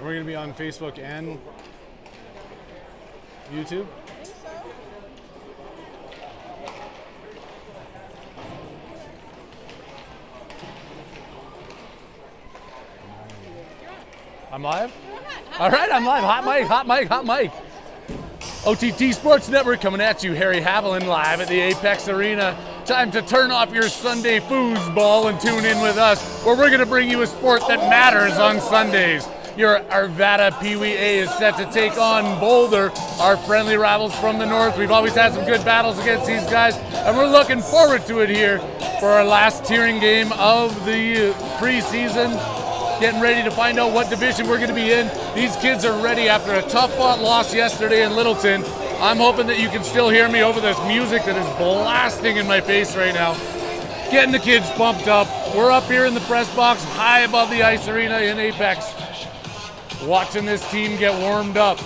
we're going to be on Facebook and YouTube. I'm live? All right, I'm live. Hot mic, hot mic, hot mic. OTT Sports Network coming at you. Harry Haviland live at the Apex Arena. Time to turn off your Sunday foosball and tune in with us, where we're going to bring you a sport that matters on Sundays. Your Arvada PeeWee A is set to take on Boulder, our friendly rivals from the north. We've always had some good battles against these guys, and we're looking forward to it here for our last tiering game of the preseason. Getting ready to find out what division we're going to be in. These kids are ready after a tough-fought loss yesterday in Littleton. I'm hoping that you can still hear me over this music that is blasting in my face right now. Getting the kids pumped up. We're up here in the press box, high above the ice arena in Apex, watching this team get warmed up.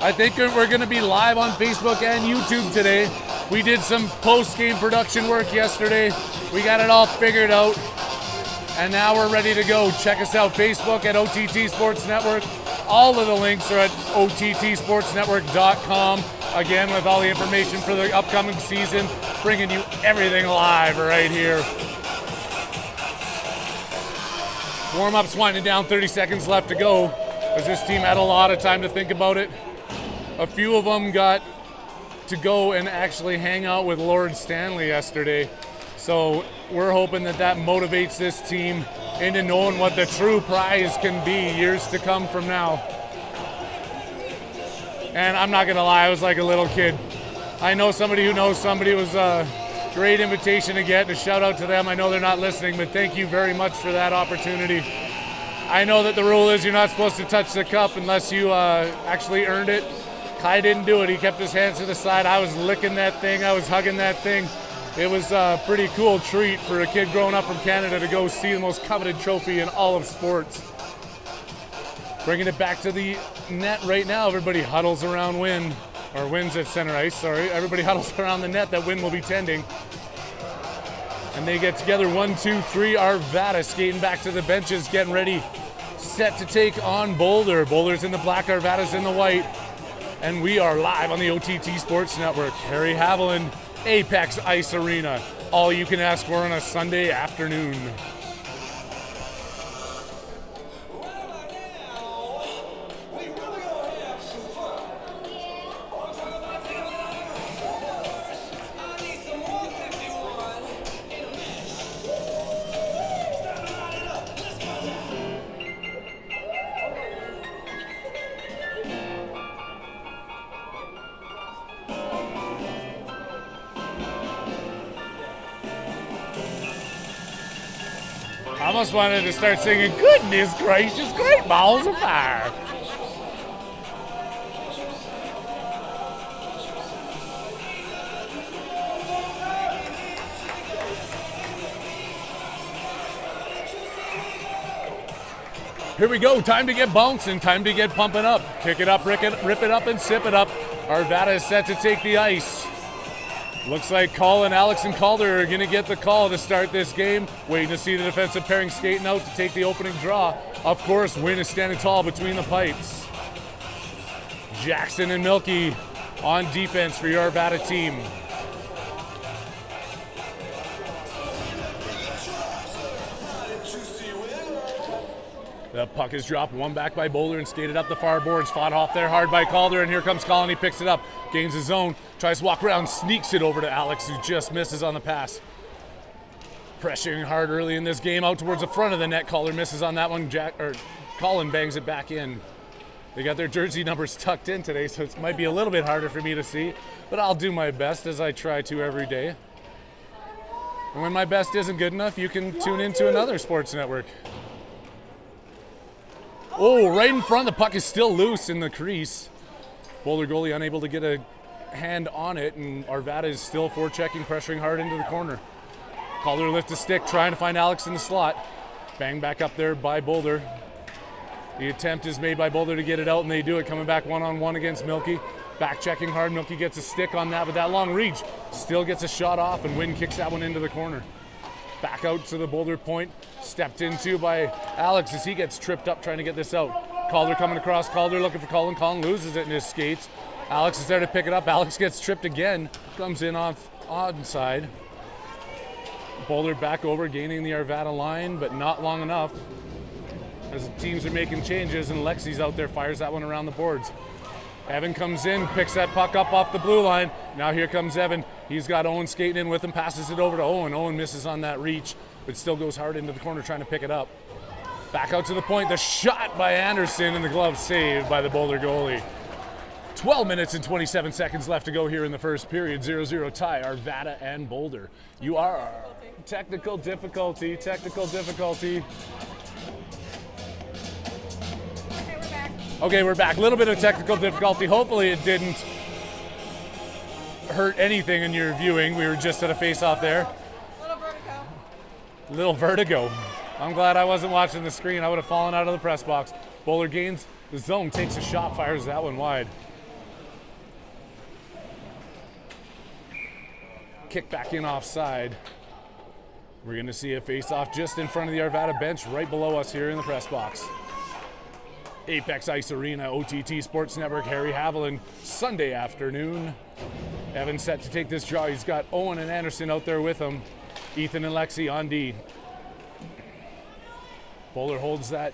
I think we're going to be live on Facebook and YouTube today. We did some post-game production work yesterday. We got it all figured out. And now we're ready to go. Check us out, Facebook at OTT Sports Network. All of the links are at OTTSportsNetwork.com. Again, with all the information for the upcoming season, bringing you everything live right here. Warm-up's winding down, 30 seconds left to go, as this team had a lot of time to think about it. A few of them got to go and actually hang out with Lord Stanley yesterday. So we're hoping that that motivates this team into knowing what the true prize can be years to come from now. And I'm not going to lie, I was like a little kid. I know somebody who knows somebody. Was a great invitation to get. A shout out to them. I know they're not listening, but thank you very much for that opportunity. I know that the rule is you're not supposed to touch the cup unless you actually earned it. Kai didn't do it. He kept his hands to the side. I was licking that thing. I was hugging that thing. It was a pretty cool treat for a kid growing up from Canada to go see the most coveted trophy in all of sports. Bringing it back to the net right now. Everybody huddles around Wynn, or Wynn's at center ice, sorry. Everybody huddles around the net that Wynn will be tending. And they get together, 1, 2, 3, Arvada skating back to the benches, getting ready, set to take on Boulder. Boulder's in the black, Arvada's in the white. And we are live on the OTT Sports Network. Harry Haviland, Apex Ice Arena. All you can ask for on a Sunday afternoon. I almost wanted to start singing, goodness gracious, great balls of fire. Here we go, time to get bouncing, time to get pumping up. Kick it up, rip it up, and sip it up. Arvada is set to take the ice. Looks like Colin, Alex, and Calder are going to get the call to start this game. Waiting to see the defensive pairing skating out to take the opening draw. Of course, Wynn is standing tall between the pipes. Jackson and Milky on defense for your Arvada team. The puck is dropped, one back by Boulder and skated up the far boards. Fought off there hard by Calder, and here comes Colin. He picks it up, gains his zone, tries to walk around, sneaks it over to Alex, who just misses on the pass. Pressuring hard early in this game, out towards the front of the net. Calder misses on that one. Colin bangs it back in. They got their jersey numbers tucked in today, so it might be a little bit harder for me to see, but I'll do my best as I try to every day. And when my best isn't good enough, you can tune into another sports network. Oh, right in front, the puck is still loose in the crease. Boulder goalie unable to get a hand on it, and Arvada is still forechecking, pressuring hard into the corner. Calder lifts a stick, trying to find Alex in the slot. Bang back up there by Boulder. The attempt is made by Boulder to get it out, and they do it, coming back one-on-one against Milky. Back checking hard, Milky gets a stick on that, but that long reach still gets a shot off, and Wynn kicks that one into the corner. Back out to the Boulder point, stepped into by Alex as he gets tripped up trying to get this out. Calder coming across, Calder looking for Colin. Colin loses it in his skates. Alex is there to pick it up. Alex gets tripped again, comes in off onside. Boulder back over, gaining the Arvada line, but not long enough as the teams are making changes, and Lexi's out there, fires that one around the boards. Evan comes in, picks that puck up off the blue line. Now here comes Evan. He's got Owen skating in with him, passes it over to Owen. Owen misses on that reach, but still goes hard into the corner trying to pick it up. Back out to the point, the shot by Anderson, and the glove saved by the Boulder goalie. 12 minutes and 27 seconds left to go here in the first period. 0-0 tie, Arvada and Boulder. You are technical difficulty. Okay, we're back. A little bit of technical difficulty. Hopefully it didn't hurt anything in your viewing. We were just at a face-off there. Little vertigo. I'm glad I wasn't watching the screen. I would have fallen out of the press box. Boulder gains the zone, takes a shot, fires that one wide. Kick back in offside. We're going to see a face-off just in front of the Arvada bench, right below us here in the press box. Apex Ice Arena, OTT Sports Network, Harry Haviland, Sunday afternoon. Evan set to take this draw. He's got Owen and Anderson out there with him. Ethan and Lexi on D. Boulder holds that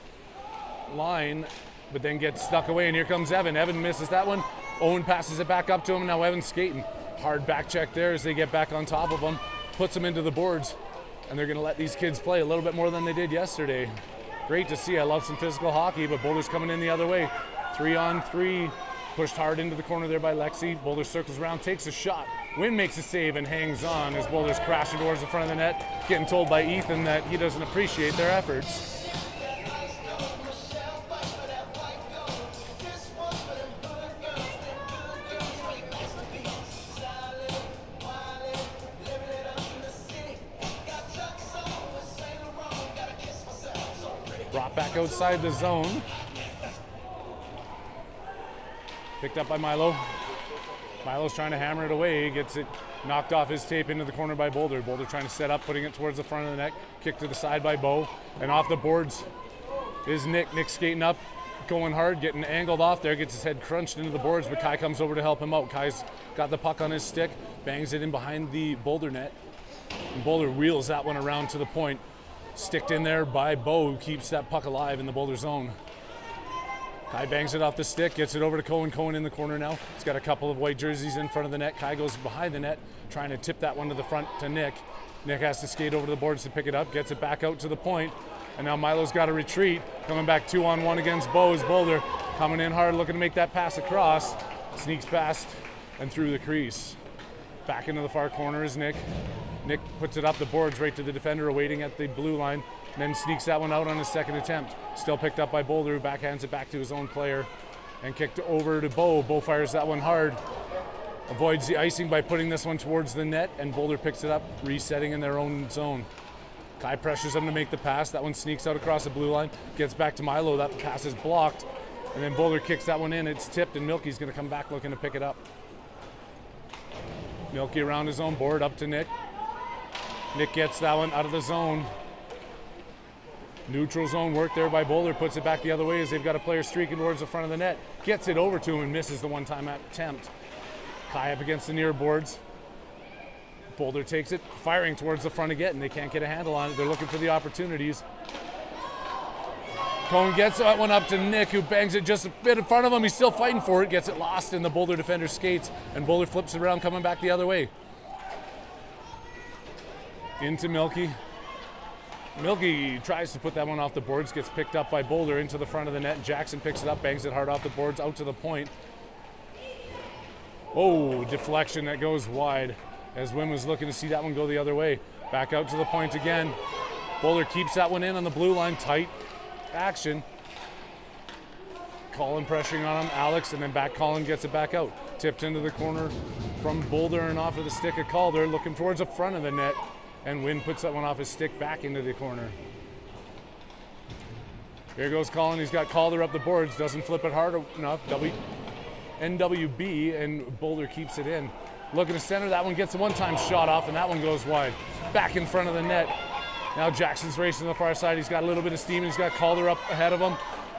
line, but then gets stuck away, and here comes Evan. Evan misses that one. Owen passes it back up to him. Now Evan's skating. Hard back check there as they get back on top of him. Puts them into the boards, and they're going to let these kids play a little bit more than they did yesterday. Great to see. I love some physical hockey, but Boulder's coming in the other way. 3-on-3, pushed hard into the corner there by Lexi. Boulder circles around, takes a shot. Wynn makes a save and hangs on as Boulder's crashing towards the front of the net, getting told by Ethan that he doesn't appreciate their efforts. Brought back outside the zone. Picked up by Milo. Milo's trying to hammer it away. Gets it knocked off his tape into the corner by Boulder. Boulder trying to set up, putting it towards the front of the net. Kick to the side by Bo. And off the boards is Nick. Nick skating up, going hard, getting angled off there. Gets his head crunched into the boards, but Kai comes over to help him out. Kai's got the puck on his stick. Bangs it in behind the Boulder net. And Boulder wheels that one around to the point. Sticked in there by Bo, who keeps that puck alive in the Boulder zone. Kai bangs it off the stick, gets it over to Cohen. Cohen in the corner now. He's got a couple of white jerseys in front of the net. Kai goes behind the net, trying to tip that one to the front to Nick. Nick has to skate over to the boards to pick it up, gets it back out to the point. And now Milo's got to retreat. Coming back 2-on-1 against Bo is Boulder. Coming in hard, looking to make that pass across. Sneaks past and through the crease. Back into the far corner is Nick. Nick puts it up the boards right to the defender, awaiting at the blue line, and then sneaks that one out on his second attempt. Still picked up by Boulder, who backhands it back to his own player and kicked over to Bo. Bo fires that one hard. Avoids the icing by putting this one towards the net, and Boulder picks it up, resetting in their own zone. Kai pressures him to make the pass. That one sneaks out across the blue line, gets back to Milo. That pass is blocked, and then Boulder kicks that one in. It's tipped, and Milky's going to come back looking to pick it up. Milky around his own board, up to Nick. Nick gets that one out of the zone. Neutral zone work there by Boulder, puts it back the other way as they've got a player streaking towards the front of the net. Gets it over to him and misses the one-time attempt. Kai up against the near boards. Boulder takes it, firing towards the front again, and they can't get a handle on it. They're looking for the opportunities. Cohen gets that one up to Nick, who bangs it just a bit in front of him. He's still fighting for it, gets it lost in the Boulder defender's skates, and Boulder flips it around, coming back the other way. Into Milky. Milky tries to put that one off the boards, gets picked up by Boulder into the front of the net. Jackson picks it up, bangs it hard off the boards, out to the point. Oh, deflection that goes wide as Wynn was looking to see that one go the other way. Back out to the point again. Boulder keeps that one in on the blue line, tight action. Colin pressuring on him, Alex, and then back Colin gets it back out. Tipped into the corner from Boulder and off of the stick of Calder, looking towards the front of the net. And Wynn puts that one off his stick back into the corner. Here goes Colin. He's got Calder up the boards. Doesn't flip it hard enough. NWB, and Boulder keeps it in. Looking to center. That one gets a one-time shot off, and that one goes wide. Back in front of the net. Now Jackson's racing to the far side. He's got a little bit of steam, and he's got Calder up ahead of him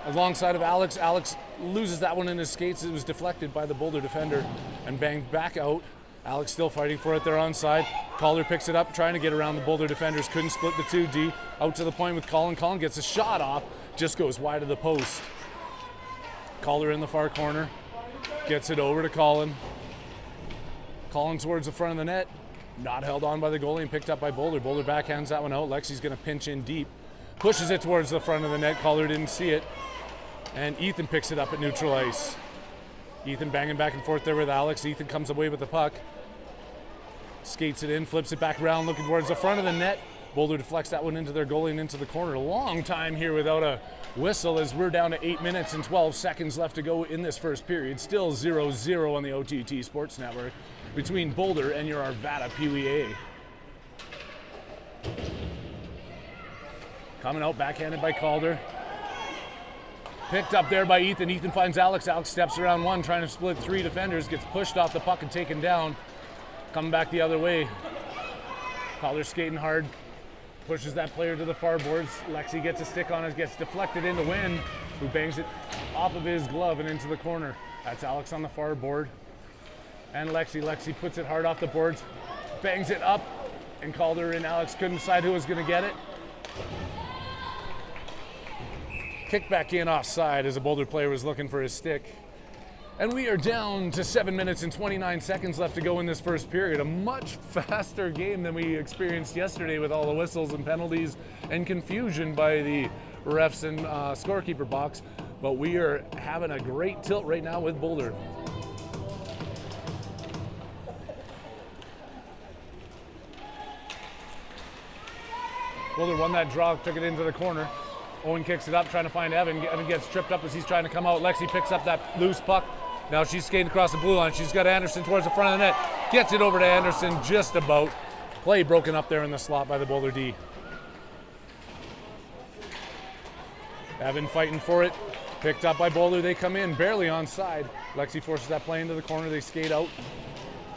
alongside of Alex. Alex loses that one in his skates. It was deflected by the Boulder defender and banged back out. Alex still fighting for it there on side. Calder picks it up, trying to get around the Boulder defenders. Couldn't split the 2D. Out to the point with Colin. Colin gets a shot off, just goes wide of the post. Calder in the far corner. Gets it over to Colin. Colin towards the front of the net. Not held on by the goalie and picked up by Boulder. Boulder backhands that one out. Lexi's going to pinch in deep. Pushes it towards the front of the net. Calder didn't see it. And Ethan picks it up at neutral ice. Ethan banging back and forth there with Alex. Ethan comes away with the puck. Skates it in, flips it back around, looking towards the front of the net. Boulder deflects that one into their goalie and into the corner. A long time here without a whistle as we're down to 8 minutes and 12 seconds left to go in this first period. Still 0-0 on the OTT Sports Network between Boulder and your Arvada PeeWee A. Coming out backhanded by Calder. Picked up there by Ethan. Ethan finds Alex. Alex steps around one, trying to split 3 defenders. Gets pushed off the puck and taken down. Coming back the other way. Calder skating hard. Pushes that player to the far boards. Lexi gets a stick on it. Gets deflected into Wynn, who bangs it off of his glove and into the corner. That's Alex on the far board. And Lexi. Lexi puts it hard off the boards. Bangs it up. And Calder and Alex couldn't decide who was going to get it. Kick back in offside as a Boulder player was looking for his stick. And we are down to 7 minutes and 29 seconds left to go in this first period. A much faster game than we experienced yesterday with all the whistles and penalties and confusion by the refs and scorekeeper box. But we are having a great tilt right now with Boulder. Boulder won that draw, took it into the corner. Owen kicks it up, trying to find Evan. Evan gets tripped up as he's trying to come out. Lexi picks up that loose puck. Now she's skating across the blue line. She's got Anderson towards the front of the net. Gets it over to Anderson just about. Play broken up there in the slot by the Boulder D. Evan fighting for it. Picked up by Boulder. They come in barely onside. Lexi forces that play into the corner. They skate out.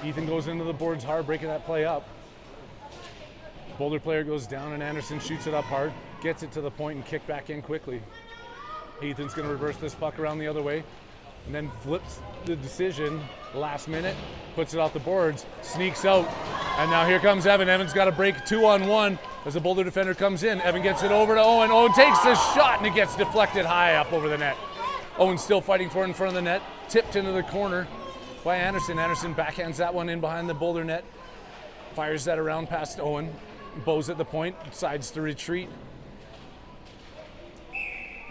Ethan goes into the boards hard, breaking that play up. Boulder player goes down and Anderson shoots it up hard. Gets it to the point and kick back in quickly. Ethan's going to reverse this puck around the other way and then flips the decision last minute, puts it off the boards, sneaks out, and now here comes Evan. Evan's got a break 2-on-1 as the Boulder defender comes in. Evan gets it over to Owen. Owen takes the shot and it gets deflected high up over the net. Owen's still fighting for it in front of the net, tipped into the corner by Anderson. Anderson backhands that one in behind the Boulder net, fires that around past Owen. Bows at the point, decides to retreat.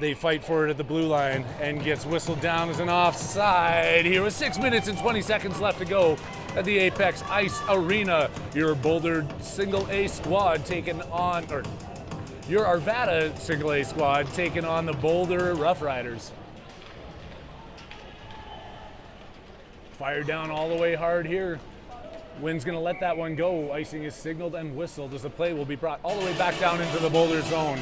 They fight for it at the blue line and gets whistled down as an offside here with 6 minutes and 20 seconds left to go at the Apex Ice Arena. Your Boulder single A squad taking on, or your Arvada single A squad taking on the Boulder Rough Riders. Fire down all the way hard here. Wynn's going to let that one go. Icing is signaled and whistled as the play will be brought all the way back down into the Boulder zone.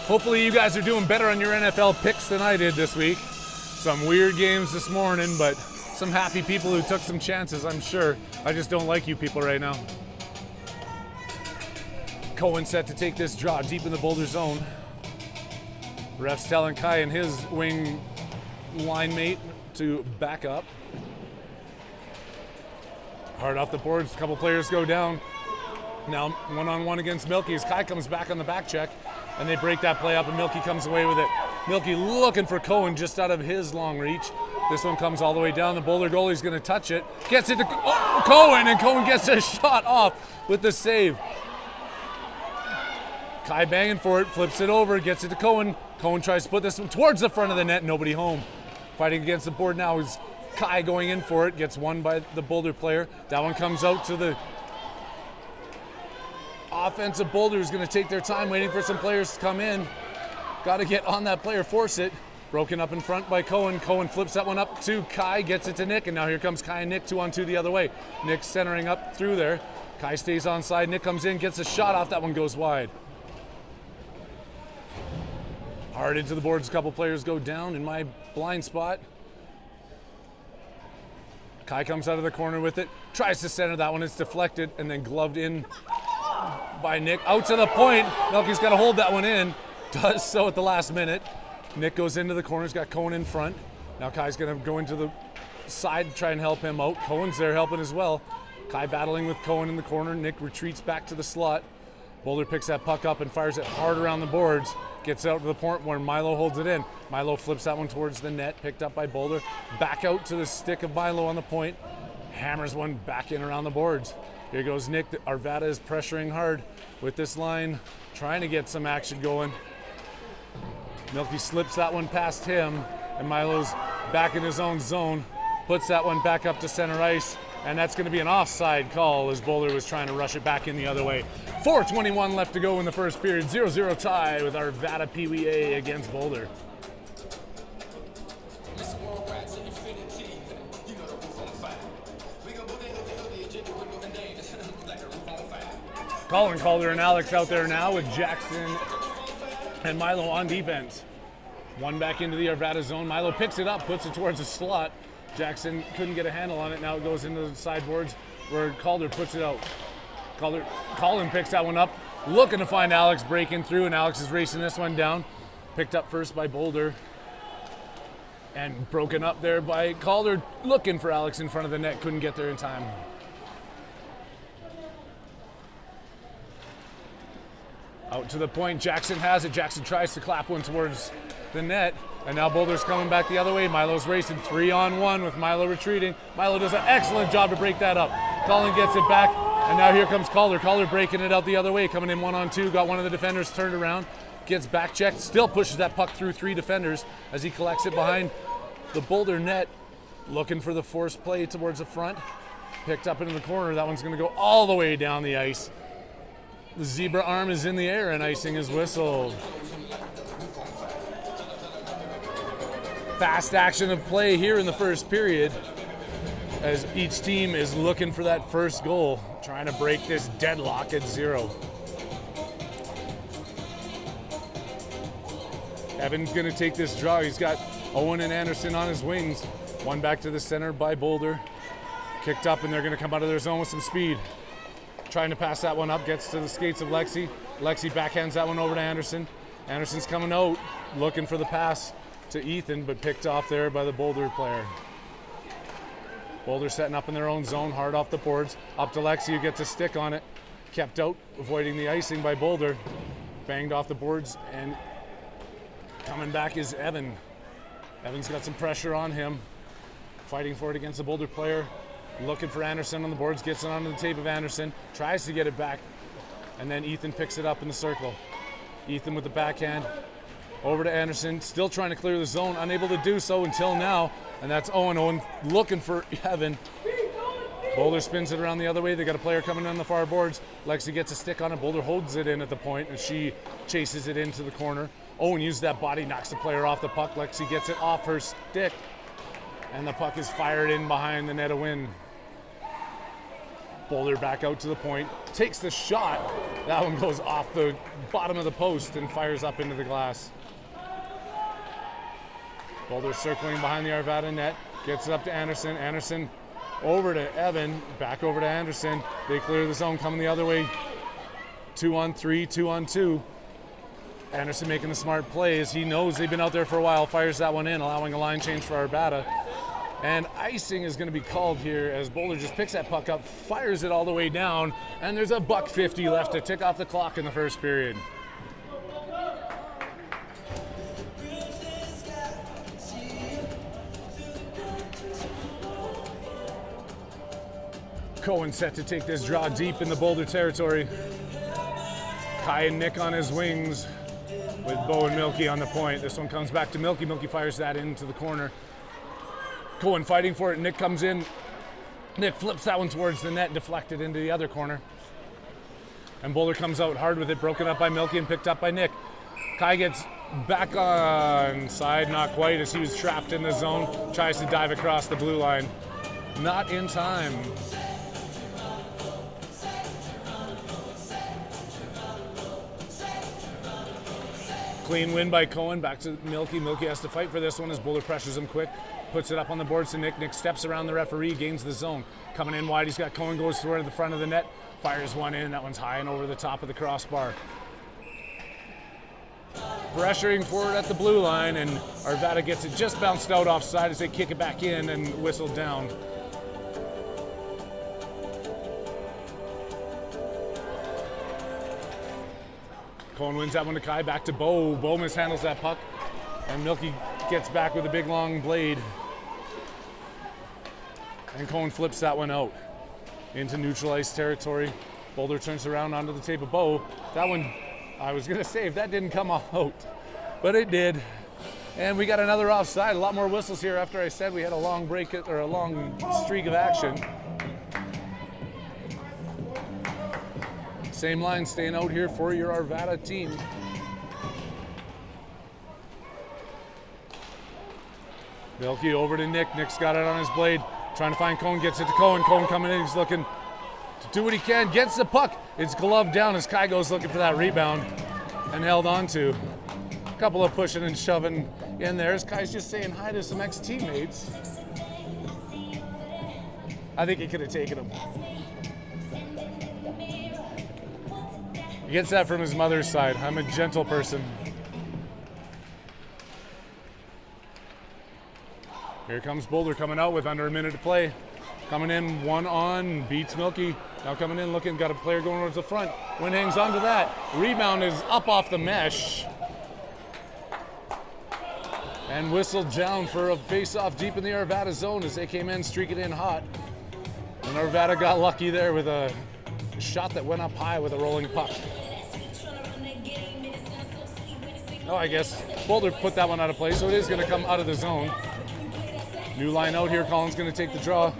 Hopefully you guys are doing better on your NFL picks than I did this week. Some weird games this morning, but some happy people who took some chances, I'm sure. I just don't like you people right now. Cohen set to take this draw deep in the Boulder zone. Ref's telling Kai and his wing line mate to back up. Hard off the boards, a couple players go down. Now one-on-one against Milky as Kai comes back on the back check and they break that play up and Milky comes away with it. Milky looking for Cohen just out of his long reach. This one comes all the way down. The Boulder goalie's going to touch it. Gets it to Cohen and Cohen gets a shot off with the save. Kai banging for it, flips it over, gets it to Cohen. Cohen tries to put this one towards the front of the net, nobody home. Fighting against the board now is Kai going in for it, gets won by the Boulder player. That one comes out to the offensive Boulder is going to take their time waiting for some players to come in. Got to get on that player, force it. Broken up in front by Cohen. Cohen flips that one up to Kai, gets it to Nick, and now here comes Kai and Nick 2-on-2 the other way. Nick centering up through there. Kai stays onside. Nick comes in, gets a shot off. That one goes wide. Hard into the boards. A couple players go down in my blind spot. Kai comes out of the corner with it, tries to center that one, it's deflected and then gloved in by Nick. Out to the point. Milky's got to hold that one in. Does so at the last minute. Nick goes into the corner. He's got Cohen in front. Now Kai's going to go into the side to try and help him out. Cohen's there helping as well. Kai battling with Cohen in the corner. Nick retreats back to the slot. Boulder picks that puck up and fires it hard around the boards. Gets out to the point where Milo holds it in. Milo flips that one towards the net, picked up by Boulder. Back out to the stick of Milo on the point. Hammers one back in around the boards. Here goes Nick. Arvada is pressuring hard with this line, trying to get some action going. Milky slips that one past him, and Milo's back in his own zone. Puts that one back up to center ice, and that's going to be an offside call as Boulder was trying to rush it back in the other way. 4:21 left to go in the first period. 0-0 tie with Arvada PeeWee A against Boulder. Colin Calder and Alex out there now with Jackson and Milo on defense. One back into the Arvada zone. Milo picks it up, puts it towards the slot. Jackson couldn't get a handle on it. Now it goes into the sideboards where Calder puts it out. Colin picks that one up, looking to find Alex breaking through, and Alex is racing this one down. Picked up first by Boulder and broken up there by Calder, looking for Alex in front of the net. Couldn't get there in time. Out to the point, Jackson has it. Jackson tries to clap one towards the net, and now Boulder's coming back the other way. Milo's racing 3-on-1 with Milo retreating. Milo does an excellent job to break that up. Colin gets it back, and now here comes Calder. Calder breaking it out the other way, coming in 1-on-2, got one of the defenders turned around, gets back checked, still pushes that puck through 3 defenders as he collects it behind the Boulder net, looking for the forced play towards the front. Picked up into the corner. That one's going to go all the way down the ice. The zebra arm is in the air and icing is whistled. Fast action of play here in the first period as each team is looking for that first goal, trying to break this deadlock at 0. Evan's going to take this draw. He's got Owen and Anderson on his wings. One back to the center by Boulder. Kicked up, and they're going to come out of their zone with some speed. Trying to pass that one up, gets to the skates of Lexi. Lexi backhands that one over to Anderson. Anderson's coming out, looking for the pass to Ethan, but picked off there by the Boulder player. Boulder setting up in their own zone, hard off the boards. Up to Lexi, who gets a stick on it. Kept out, avoiding the icing by Boulder. Banged off the boards, and coming back is Evan. Evan's got some pressure on him. Fighting for it against the Boulder player. Looking for Anderson on the boards, gets it onto the tape of Anderson, tries to get it back, and then Ethan picks it up in the circle. Ethan with the backhand, over to Anderson, still trying to clear the zone, unable to do so until now, and that's Owen. Owen looking for Evan. Boulder spins it around the other way. They got a player coming on the far boards. Lexi gets a stick on it. Boulder holds it in at the point, and she chases it into the corner. Owen uses that body, knocks the player off the puck. Lexi gets it off her stick, and the puck is fired in behind the net of win. Boulder back out to the point, takes the shot. That one goes off the bottom of the post and fires up into the glass. Boulder circling behind the Arvada net, gets it up to Anderson. Anderson over to Evan, back over to Anderson. They clear the zone, coming the other way. 2-on-3, 2-on-2. Anderson making the smart plays. He knows they've been out there for a while, fires that one in, allowing a line change for Arvada. And icing is going to be called here as Boulder just picks that puck up, fires it all the way down, and there's a $1:50 left to tick off the clock in the first period. Cohen set to take this draw deep in the Boulder territory. Kai and Nick on his wings with Bo and Milky on the point. This one comes back to Milky. Milky fires that into the corner. Cohen fighting for it. Nick comes in. Nick flips that one towards the net, deflected into the other corner. And Boulder comes out hard with it, broken up by Milky and picked up by Nick. Kai gets back on side, not quite, as he was trapped in the zone. Tries to dive across the blue line. Not in time. Clean win by Cohen, back to Milky. Milky has to fight for this one as Boulder pressures him quick. Puts it up on the boards to Nick. Nick steps around the referee, gains the zone. Coming in wide, he's got Cohen, goes toward the front of the net. Fires one in, that one's high and over the top of the crossbar. Pressuring forward at the blue line, and Arvada gets it just bounced out offside as they kick it back in and whistle down. Cohen wins that one to Kai, back to Bo. Bo mishandles that puck, and Milky gets back with a big long blade. And Cohen flips that one out into neutral ice territory. Boulder turns around onto the tape of Bo. That one, I was gonna say, if that didn't come out, but it did. And we got another offside. A lot more whistles here after I said we had a long break or a long streak of action. Same line staying out here for your Arvada team. Milky over to Nick. Nick's got it on his blade. Trying to find Cohen, gets it to Cohen. Cohen coming in, he's looking to do what he can. Gets the puck. It's gloved down as Kai goes looking for that rebound and held on to. A couple of pushing and shoving in there as Kai's just saying hi to some ex-teammates. I think he could have taken him. He gets that from his mother's side. I'm a gentle person. Here comes Boulder coming out with under a minute to play. Coming in one on, beats Milky. Now coming in looking, got a player going towards the front. Wynn hangs on to that. Rebound is up off the mesh. And whistled down for a face-off deep in the Arvada zone as they came in streaking in hot. And Arvada got lucky there with a shot that went up high with a rolling puck. Oh, I guess Boulder put that one out of play, so it is going to come out of the zone. New line out here. Collins going to take the draw.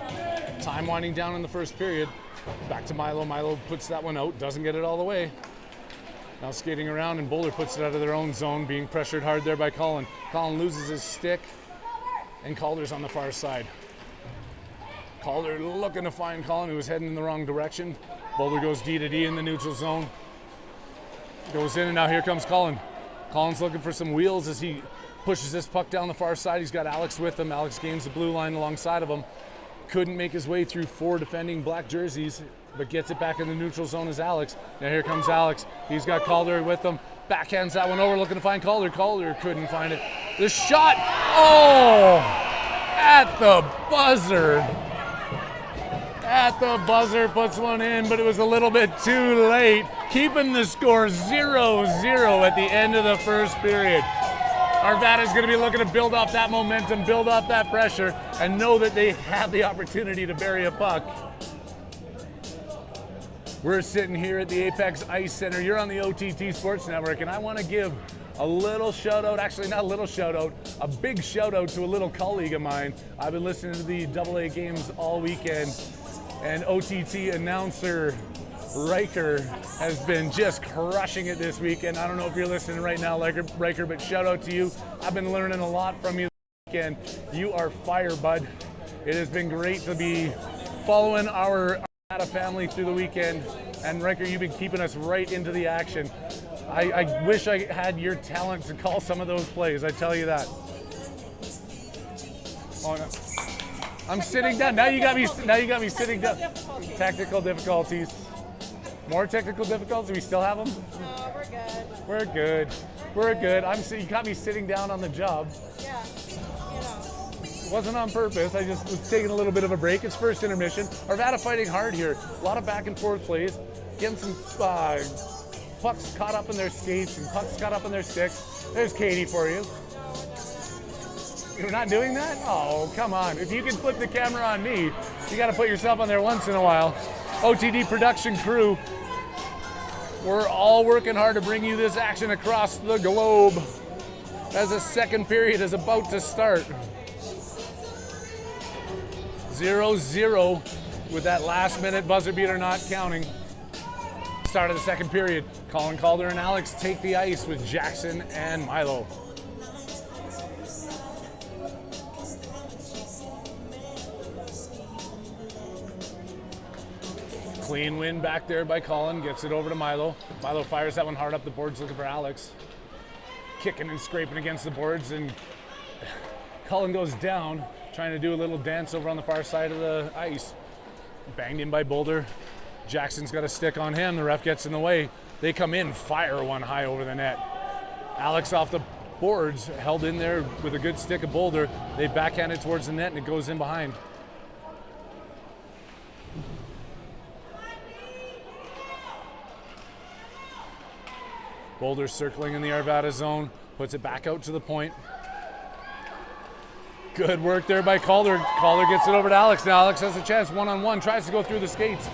Time winding down in the first period. Back to Milo. Milo puts that one out. Doesn't get it all the way. Now skating around, and Boulder puts it out of their own zone, being pressured hard there by Colin. Colin loses his stick, and Calder's on the far side. Calder looking to find Colin, who was heading in the wrong direction. Boulder goes D to D in the neutral zone. Goes in, and now here comes Colin. Colin's looking for some wheels as he pushes this puck down the far side. He's got Alex with him. Alex gains the blue line alongside of him. Couldn't make his way through four defending black jerseys, but gets it back in the neutral zone as Alex. Now here comes Alex. He's got Calder with him. Backhands that one over, looking to find Calder. Calder couldn't find it. The shot, oh, at the buzzer. At the buzzer, puts one in, but it was a little bit too late. Keeping the score 0-0 at the end of the first period. Arvada's going to be looking to build off that momentum, build off that pressure, and know that they have the opportunity to bury a puck. We're sitting here at the Apex Ice Center. You're on the OTT Sports Network, and I want to give a little shout out, actually not a little shout out, a big shout out to a little colleague of mine. I've been listening to the AA games all weekend, and OTT announcer Riker has been just crushing it this weekend. I don't know if you're listening right now, Riker, but shout out to you. I've been learning a lot from you this weekend. You are fire, bud. It has been great to be following our family through the weekend. And Riker, you've been keeping us right into the action. I wish I had your talent to call some of those plays, I tell you that. Oh, no. I'm sitting down. Now you got me sitting down. Technical difficulties. More technical difficulties? Do we still have them? No, we're good. We're good. We're good. You got me sitting down on the job. Yeah, you know. It wasn't on purpose. I just was taking a little bit of a break. It's first intermission. Arvada fighting hard here. A lot of back and forth plays. Getting some pucks caught up in their skates and pucks caught up in their sticks. There's Katie for you. You're not doing that? Oh, come on. If you can flip the camera on me, you got to put yourself on there once in a while. OTD production crew, we're all working hard to bring you this action across the globe as the second period is about to start. 0-0 with that last minute buzzer beater not counting. Start of the second period. Colin Calder and Alex take the ice with Jackson and Milo. Clean win back there by Colin, gets it over to Milo. Milo fires that one hard up the boards looking for Alex. Kicking and scraping against the boards, and Colin goes down, trying to do a little dance over on the far side of the ice. Banged in by Boulder. Jackson's got a stick on him. The ref gets in the way. They come in, fire one high over the net. Alex off the boards, held in there with a good stick of Boulder. They backhand it towards the net and it goes in behind. Boulder circling in the Arvada zone, puts it back out to the point. Good work there by Calder. Calder gets it over to Alex. Now Alex has a chance, one-on-one, tries to go through the skates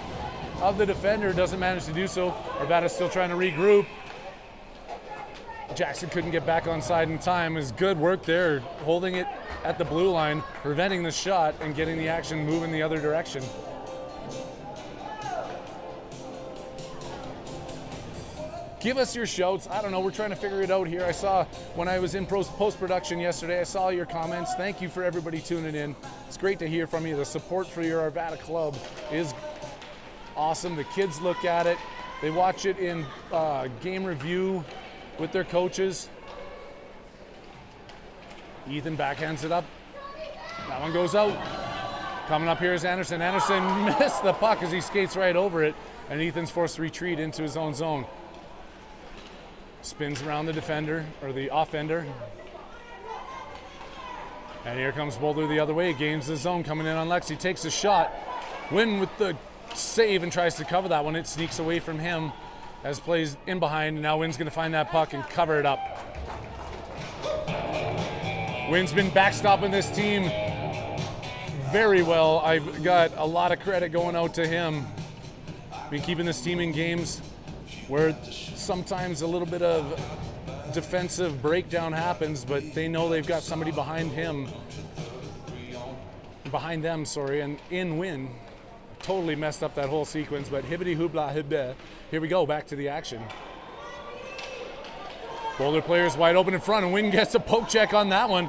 of the defender, doesn't manage to do so. Arvada's still trying to regroup. Jackson couldn't get back on side in time. It was good work there, holding it at the blue line, preventing the shot and getting the action moving the other direction. Give us your shouts. I don't know, we're trying to figure it out here. I saw when I was in post-production yesterday, I saw your comments. Thank you for everybody tuning in. It's great to hear from you. The support for your Arvada club is awesome. The kids look at it. They watch it in game review with their coaches. Ethan backhands it up. That one goes out. Coming up here is Anderson. Anderson missed the puck as he skates right over it, and Ethan's forced to retreat into his own zone. Spins around the defender, or the offender. And here comes Boulder the other way, gains the zone, coming in on Lexi, takes a shot. Wynn with the save and tries to cover that one. It sneaks away from him as plays in behind, and now Wynn's gonna find that puck and cover it up. Wynn's been backstopping this team very well. I've got a lot of credit going out to him. Been keeping this team in games where sometimes a little bit of defensive breakdown happens, but they know they've got somebody behind them, and in Wynn. Totally messed up that whole sequence, but hibbity hoopla hibba. Here we go, back to the action. Boulder players wide open in front, and Wynn gets a poke check on that one,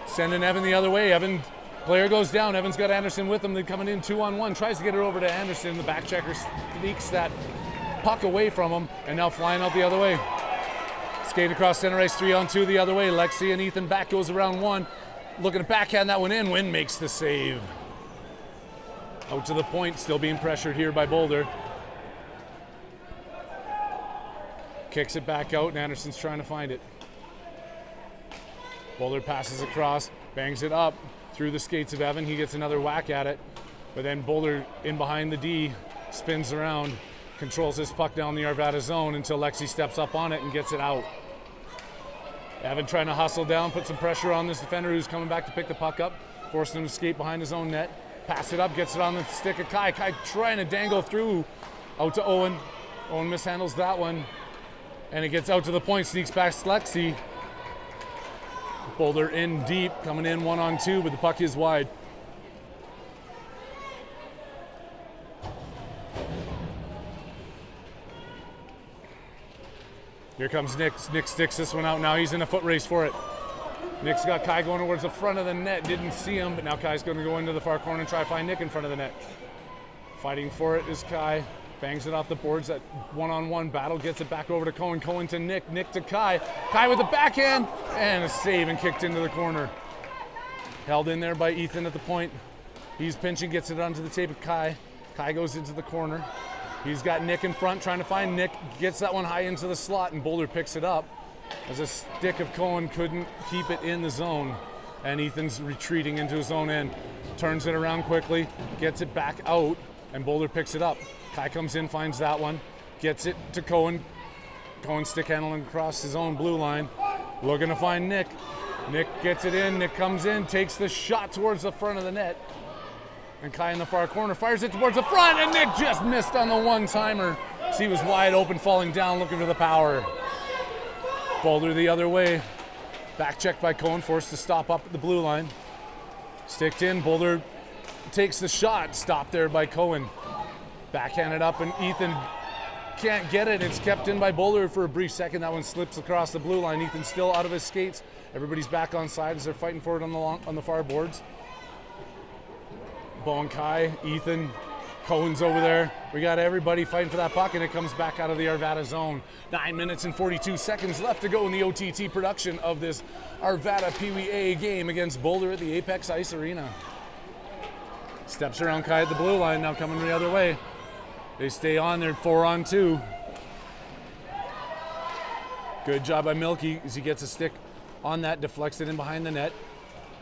sending Evan the other way. Evan, player goes down. Evan's got Anderson with him. They're coming in 2-on-1, tries to get it over to Anderson. The back checker sneaks that puck away from him, and now flying out the other way. Skate across center ice, 3-on-2 the other way. Lexi and Ethan back, goes around one. Looking to backhand that one in. Wynn makes the save. Out to the point, still being pressured here by Boulder. Kicks it back out, and Anderson's trying to find it. Boulder passes across, bangs it up through the skates of Evan. He gets another whack at it, but then Boulder in behind the D, spins around, controls this puck down the Arvada zone until Lexi steps up on it and gets it out. Evan trying to hustle down, put some pressure on this defender who's coming back to pick the puck up, forcing him to skate behind his own net. Pass it up, gets it on the stick of Kai. Kai trying to dangle through out to Owen. Owen mishandles that one, and it gets out to the point, sneaks past Lexi. Boulder in deep, coming in 1-on-2, but the puck is wide. Here comes Nick. Nick sticks this one out. Now he's in a foot race for it. Nick's got Kai going towards the front of the net. Didn't see him, but now Kai's going to go into the far corner and try to find Nick in front of the net. Fighting for it is Kai. Bangs it off the boards. That one-on-one battle gets it back over to Cohen. Cohen to Nick. Nick to Kai. Kai with the backhand and a save and kicked into the corner. Held in there by Ethan at the point. He's pinching, gets it onto the tape of Kai. Kai goes into the corner. He's got Nick in front, trying to find Nick. Gets that one high into the slot, and Boulder picks it up as a stick of Cohen couldn't keep it in the zone. And Ethan's retreating into his own end. Turns it around quickly, gets it back out, and Boulder picks it up. Kai comes in, finds that one, gets it to Cohen. Cohen stick handling across his own blue line. Looking to find Nick. Nick gets it in, Nick comes in, takes the shot towards the front of the net. And Kai in the far corner fires it towards the front, and Nick just missed on the one-timer. So he was wide open, falling down, looking for the power. Boulder the other way. Back checked by Cohen, forced to stop up at the blue line. Sticked in, Boulder takes the shot, stopped there by Cohen. Backhanded up, and Ethan can't get it. It's kept in by Boulder for a brief second. That one slips across the blue line. Ethan's still out of his skates. Everybody's back on side as they're fighting for it on the far boards. Bo and Kai, Ethan, Cohen's over there. We got everybody fighting for that puck, and it comes back out of the Arvada zone. 9 minutes and 42 seconds left to go in the OTT production of this Arvada PeeWee A game against Boulder at the Apex Ice Arena. Steps around Kai at the blue line, now coming the other way. They stay on there, 4-on-2. Good job by Milky as he gets a stick on that, deflects it in behind the net.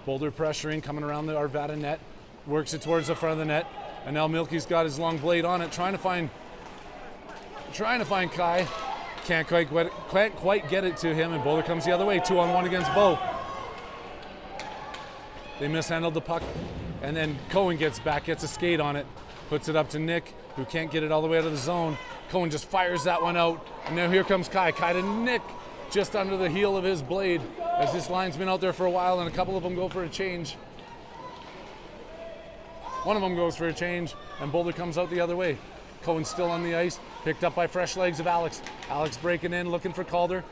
Boulder pressuring, coming around the Arvada net, works it towards the front of the net, and now Milky's got his long blade on it, trying to find Kai. Can't quite get it to him, and Boulder comes the other way, 2-on-1 against Bo. They mishandled the puck, and then Cohen gets back, gets a skate on it, puts it up to Nick, who can't get it all the way out of the zone. Cohen just fires that one out, and now here comes Kai. Kai to Nick, just under the heel of his blade, as this line's been out there for a while, and a couple of them go for a change. One of them goes for a change, and Boulder comes out the other way. Cohen's still on the ice, picked up by fresh legs of Alex. Alex breaking in, looking for Calder.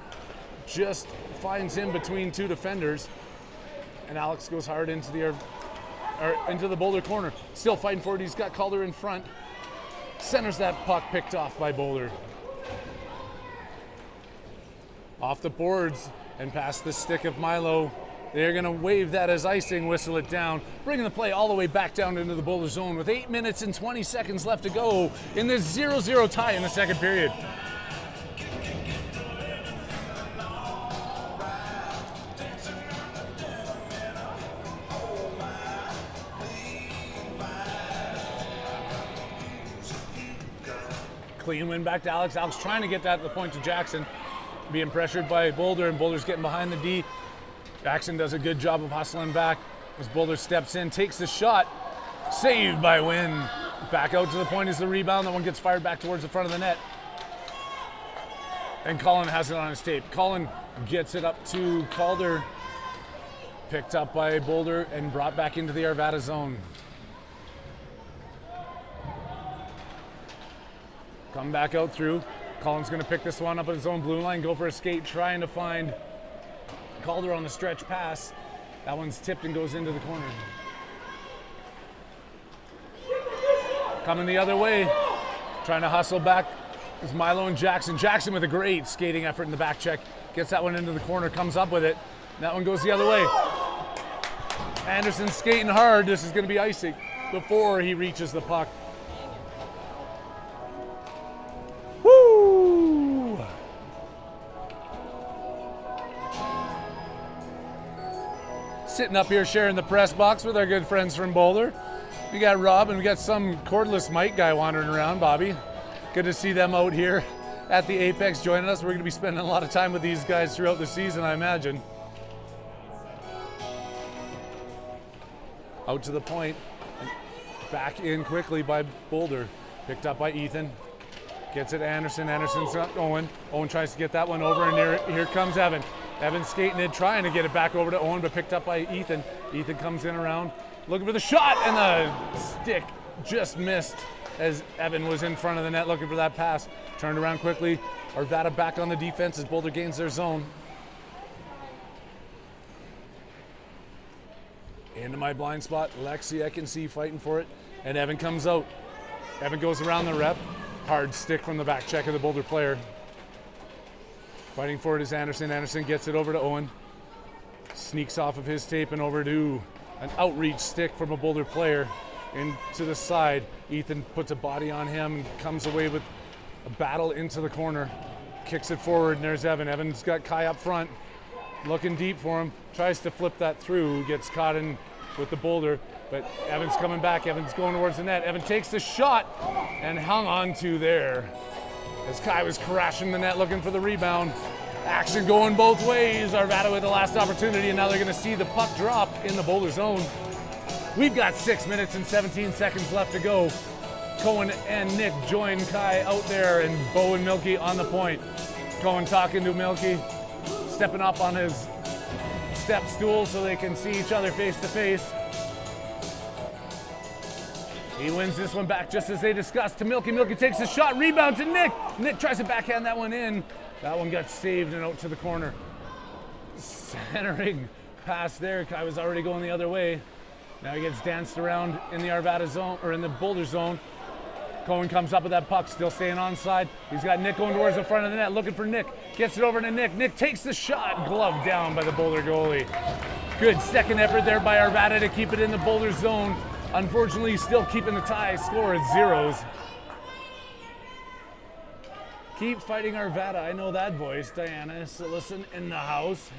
Just finds him between two defenders, and Alex goes hard into the Boulder corner. Still fighting for it, he's got Calder in front. Centers that puck, picked off by Boulder. Off the boards and past the stick of Milo. They're going to wave that as icing, whistle it down, bringing the play all the way back down into the Boulder zone with 8 minutes and 20 seconds left to go in this 0-0 tie in the second period. Clean win back to Alex. Alex trying to get that to the point to Jackson. Being pressured by Boulder, and Boulder's getting behind the D. Jackson does a good job of hustling back as Boulder steps in, takes the shot. Saved by Wynn. Back out to the point is the rebound. That one gets fired back towards the front of the net. And Colin has it on his tape. Colin gets it up to Calder. Picked up by Boulder and brought back into the Arvada zone. Come back out through. Colin's going to pick this one up at his own blue line, go for a skate, trying to find Calder on the stretch pass. That one's tipped and goes into the corner. Coming the other way, trying to hustle back is Milo and Jackson. Jackson with a great skating effort in the back check. Gets that one into the corner, comes up with it. That one goes the other way. Anderson skating hard. This is going to be icing before he reaches the puck. Woo! Sitting up here sharing the press box with our good friends from Boulder. We got Rob and we got some cordless mic guy wandering around, Bobby. Good to see them out here at the Apex joining us. We're going to be spending a lot of time with these guys throughout the season, I imagine. Out to the point, and back in quickly by Boulder. Picked up by Ethan. Gets it Anderson. Anderson's got Owen. Owen tries to get that one over, and here comes Evan. Evan skating in, trying to get it back over to Owen, but picked up by Ethan. Ethan comes in around, looking for the shot, and the stick just missed as Evan was in front of the net looking for that pass. Turned around quickly. Arvada back on the defense as Boulder gains their zone. Into my blind spot. Lexi, I can see, fighting for it. And Evan comes out. Evan goes around the rep. Hard stick from the back check of the Boulder player. Fighting for it is Anderson. Anderson gets it over to Owen. Sneaks off of his tape and over to an outreach stick from a Boulder player into the side. Ethan puts a body on him and comes away with a battle into the corner. Kicks it forward, and there's Evan. Evan's got Kai up front, looking deep for him. Tries to flip that through, gets caught in with the Boulder, but Evan's coming back. Evan's going towards the net. Evan takes the shot and hung on to there as Kai was crashing the net looking for the rebound. Action going both ways. Arvada with the last opportunity, and now they're going to see the puck drop in the Boulder zone. We've got 6 minutes and 17 seconds left to go. Cohen and Nick join Kai out there, and Bo and Milky on the point. Cohen talking to Milky, stepping up on his step stool so they can see each other face to face. He wins this one back just as they discussed to Milky. Milky takes the shot, rebound to Nick. Nick tries to backhand that one in. That one got saved and out to the corner. Centering pass there. Kai was already going the other way. Now he gets danced around in the Arvada zone, or in the Boulder zone. Cohen comes up with that puck, still staying onside. He's got Nick going towards the front of the net, looking for Nick. Gets it over to Nick. Nick takes the shot, gloved down by the Boulder goalie. Good second effort there by Arvada to keep it in the Boulder zone. Unfortunately, still keeping the tie score at zeros. Keep fighting Arvada. I know that voice. Diana Sillison in the house.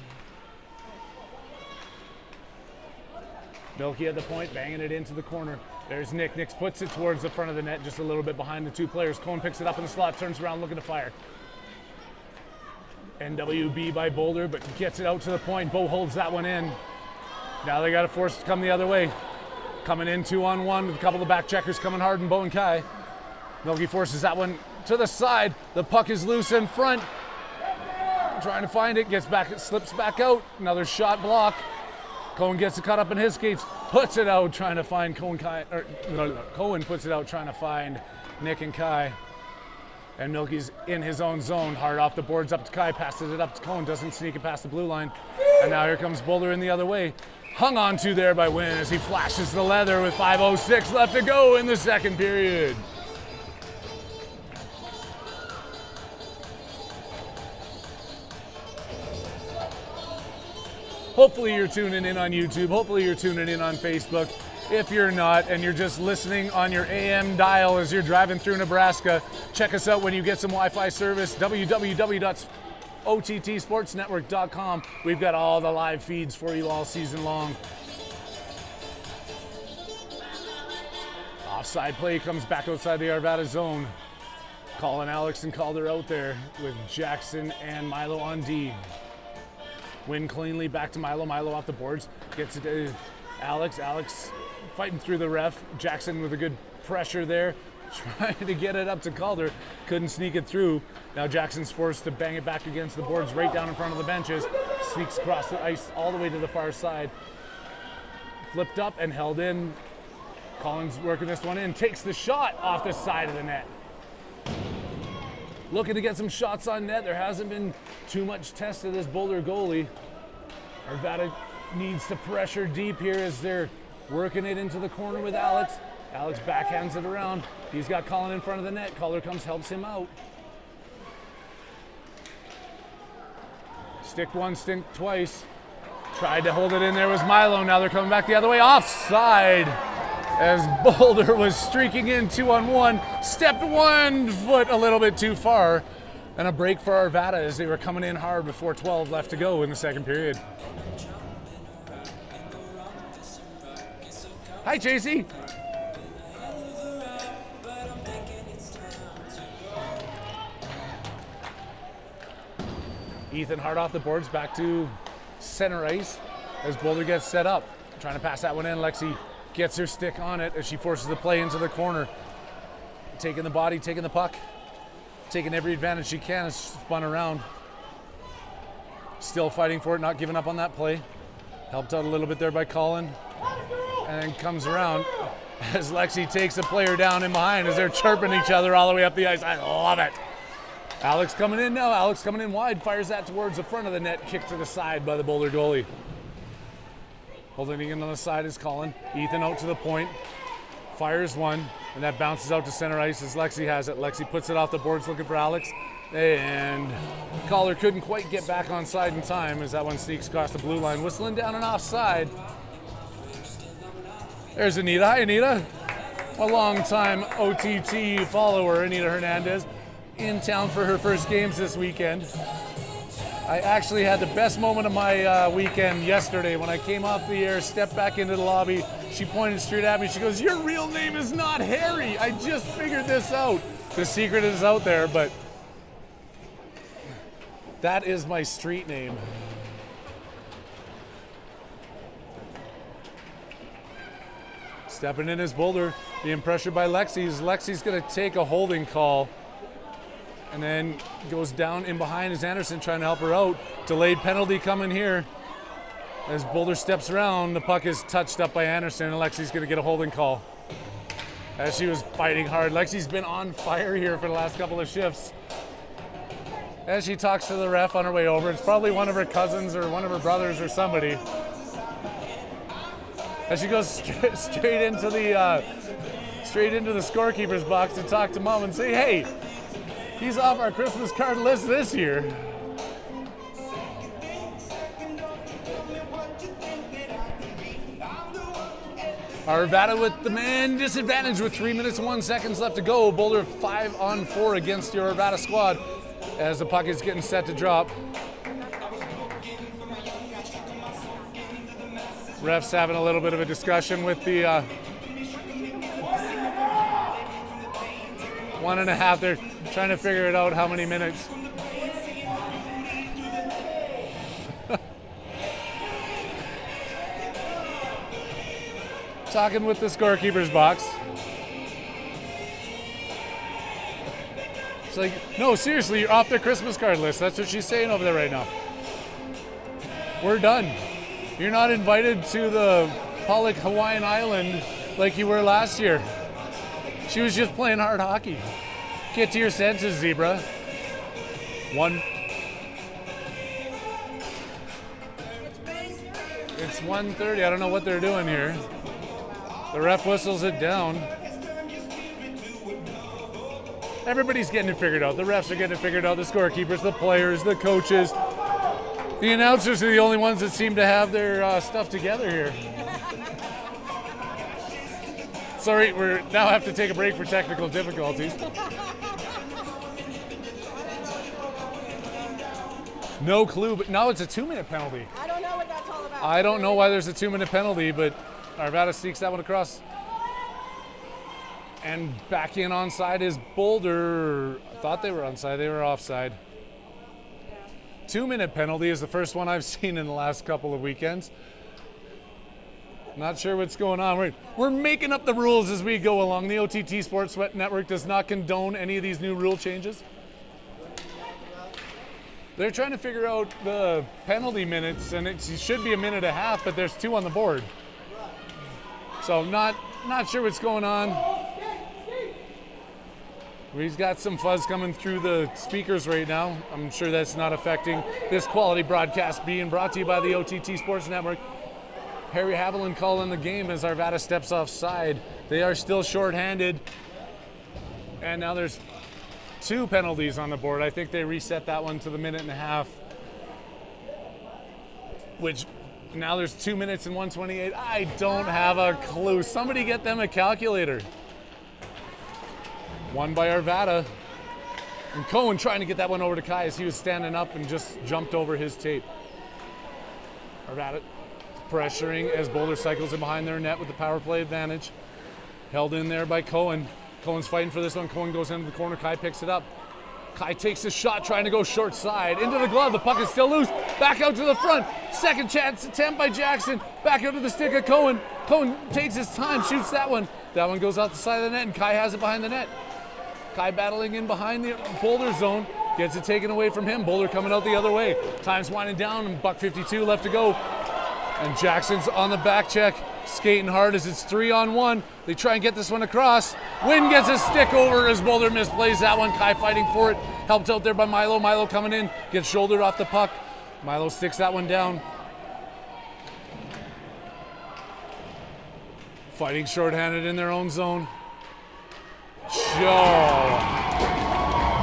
Milky at the point, banging it into the corner. There's Nick. Nick puts it towards the front of the net, just a little bit behind the two players. Cohen picks it up in the slot, turns around, looking to fire. NWB by Boulder, but gets it out to the point. Bo holds that one in. Now they got to force it to come the other way. Coming in 2-on-1 with a couple of back checkers coming hard in Bo and Kai. Milky forces that one to the side. The puck is loose in front. Trying to find it, gets back, it slips back out. Another shot block. Cohen gets it caught up in his skates, puts it out, trying to find Cohen puts it out, trying to find Nick and Kai. And Milky's in his own zone, hard off the boards up to Kai, passes it up to Cohen, doesn't sneak it past the blue line. And now here comes Boulder in the other way. Hung on to there by Wynn as he flashes the leather with 5:06 left to go in the second period. Hopefully you're tuning in on YouTube. Hopefully you're tuning in on Facebook. If you're not and you're just listening on your AM dial as you're driving through Nebraska, check us out when you get some Wi-Fi service, www.ottsportsnetwork.com. We've got all the live feeds for you all season long. Offside play comes back outside the Arvada zone. Colin, Alex, and Calder out there with Jackson and Milo on D. Win cleanly back to Milo. Milo off the boards. Gets it to Alex. Alex fighting through the ref. Jackson with a good pressure there. Trying to get it up to Calder. Couldn't sneak it through. Now Jackson's forced to bang it back against the boards right down in front of the benches. Sneaks across the ice all the way to the far side. Flipped up and held in. Collins working this one in. Takes the shot off the side of the net. Looking to get some shots on net. There hasn't been too much test of this Boulder goalie. Arvada needs to pressure deep here as they're working it into the corner with Alex. Alex backhands it around. He's got Colin in front of the net. Caller comes, helps him out. Stick one, stink twice. Tried to hold it in there was Milo. Now they're coming back the other way. Offside. As Boulder was streaking in 2-on-1, stepped 1 foot a little bit too far, and a break for Arvada as they were coming in hard before 12 left to go in the second period. Hi, Chasey. Ethan hard off the boards back to center ice as Boulder gets set up. Trying to pass that one in. Lexi gets her stick on it as she forces the play into the corner. Taking the body, taking the puck, taking every advantage she can as spun around. Still fighting for it, not giving up on that play. Helped out a little bit there by Colin. And then comes around as Lexi takes a player down in behind as they're chirping each other all the way up the ice. I love it. Alex coming in now. Alex coming in wide, fires that towards the front of the net, kicked to the side by the Boulder goalie. Holding it on the side is Colin. Ethan out to the point. Fires one, and that bounces out to center ice as Lexi has it. Lexi puts it off the boards looking for Alex. And Caller couldn't quite get back on side in time as that one sneaks across the blue line. Whistling down and offside. There's Anita. Hi, Anita. A long-time OTT follower, Anita Hernandez, in town for her first games this weekend. I actually had the best moment of my weekend yesterday when I came off the air, stepped back into the lobby. She pointed straight at me. She goes, "Your real name is not Harry. I just figured this out." The secret is out there, but that is my street name. Stepping in is Boulder, being pressured by Lexi. Lexi's going to take a holding call. And then goes down in behind is Anderson trying to help her out. Delayed penalty coming here. As Boulder steps around, the puck is touched up by Anderson, and Lexi's going to get a holding call. As she was fighting hard. Lexi's been on fire here for the last couple of shifts. As she talks to the ref on her way over, it's probably one of her cousins or one of her brothers or somebody. As she goes straight into the scorekeeper's box to talk to Mom and say, "Hey, he's off our Christmas card list this year." Arvada with the man disadvantage with 3 minutes and 1 seconds left to go. Boulder 5-on-4 against the Arvada squad as the puck is getting set to drop. Refs having a little bit of a discussion with the 1.5. They're trying to figure it out how many minutes. Talking with the scorekeeper's box. It's like, no, seriously, you're off their Christmas card list. That's what she's saying over there right now. We're done. You're not invited to the Pollock Hawaiian Island like you were last year. She was just playing hard hockey. Get to your senses, zebra. It's 1:30. I don't know what they're doing here. The ref whistles it down. Everybody's getting it figured out. The refs are getting it figured out. The scorekeepers, the players, the coaches. The announcers are the only ones that seem to have their stuff together here. Sorry, we now have to take a break for technical difficulties. No clue, but now it's a 2-minute penalty. I don't know what that's all about. I don't know why there's a 2-minute penalty, but Arvada sneaks that one across. And back in onside is Boulder. I thought they were onside, they were offside. 2-minute penalty is the first one I've seen in the last couple of weekends. Not sure what's going on. We're making up the rules as we go along. The OTT Sports Network does not condone any of these new rule changes. They're trying to figure out the penalty minutes, and it should be 1.5 minutes, but there's 2 on the board. So not sure what's going on. We've got some fuzz coming through the speakers right now. I'm sure that's not affecting this quality broadcast being brought to you by the OTT Sports Network. Harry Haviland calling the game as Arvada steps offside. They are still shorthanded. And now there's 2 penalties on the board. I think they reset that one to the 1.5 minutes. Which now there's 2 minutes and 1:28. I don't have a clue. Somebody get them a calculator. One by Arvada. And Cohen trying to get that one over to Kai as he was standing up and just jumped over his tape. Arvada pressuring as Boulder cycles in behind their net with the power play advantage. Held in there by Cohen. Cohen's fighting for this one. Cohen goes into the corner. Kai picks it up. Kai takes a shot trying to go short side. Into the glove. The puck is still loose. Back out to the front. Second chance attempt by Jackson. Back out to the stick of Cohen. Cohen takes his time, shoots that one. That one goes out the side of the net, and Kai has it behind the net. Kai battling in behind the Boulder zone. Gets it taken away from him. Boulder coming out the other way. Time's winding down, and $1:52 left to go. And Jackson's on the back check, skating hard as it's 3-on-1. They try and get this one across. Wynn gets a stick over as Boulder misplays that one. Kai fighting for it. Helped out there by Milo. Milo coming in, gets shouldered off the puck. Milo sticks that one down. Fighting shorthanded in their own zone.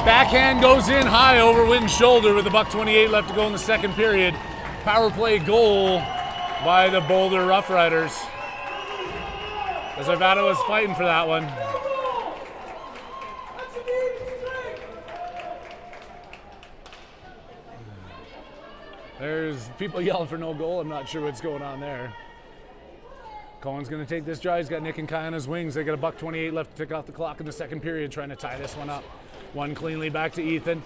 Backhand goes in high over Wynn's shoulder with $1:28 left to go in the second period. Power play goal by the Boulder Rough Riders. As Arvada was fighting for that one. There's people yelling for no goal. I'm not sure what's going on there. Cohen's going to take this drive. He's got Nick and Kai on his wings. They got $1:28 left to tick off the clock in the second period, trying to tie this one up. One cleanly back to Ethan.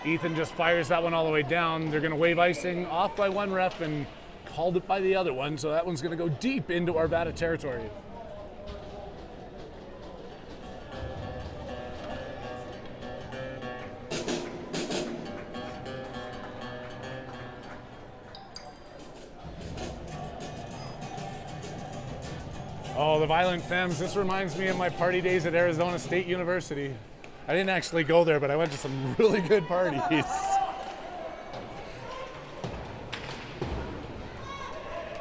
Ethan just fires that one all the way down. They're going to wave icing off by one ref and called it by the other one, so that one's going to go deep into Arvada territory. Oh, the Violent Femmes. This reminds me of my party days at Arizona State University. I didn't actually go there, but I went to some really good parties.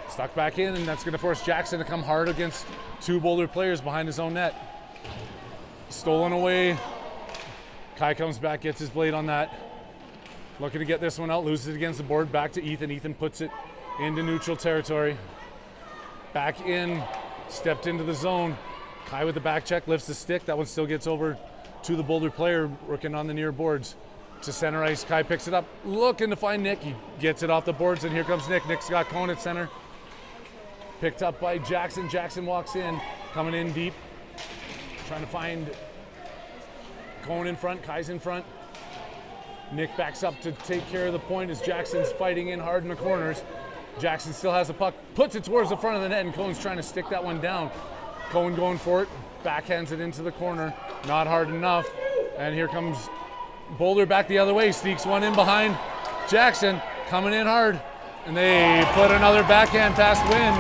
Stuck back in, and that's going to force Jackson to come hard against 2 Boulder players behind his own net. Stolen away. Kai comes back, gets his blade on that. Looking to get this one out, loses it against the board. Back to Ethan. Ethan puts it into neutral territory. Back in stepped into the zone. Kai with the back check, lifts the stick. That one still gets over to the Boulder player working on the near boards. To center ice, Kai picks it up, looking to find Nick. He gets it off the boards, and here comes Nick. Nick's got Cone at center. Picked up by Jackson. Jackson walks in, coming in deep. Trying to find Cone in front, Kai's in front. Nick backs up to take care of the point as Jackson's fighting in hard in the corners. Jackson still has the puck, puts it towards the front of the net, and Cone's trying to stick that one down. Cone going for it, backhands it into the corner, not hard enough. And here comes Boulder back the other way, sneaks one in behind Jackson, coming in hard. And they put another backhand past Wynn.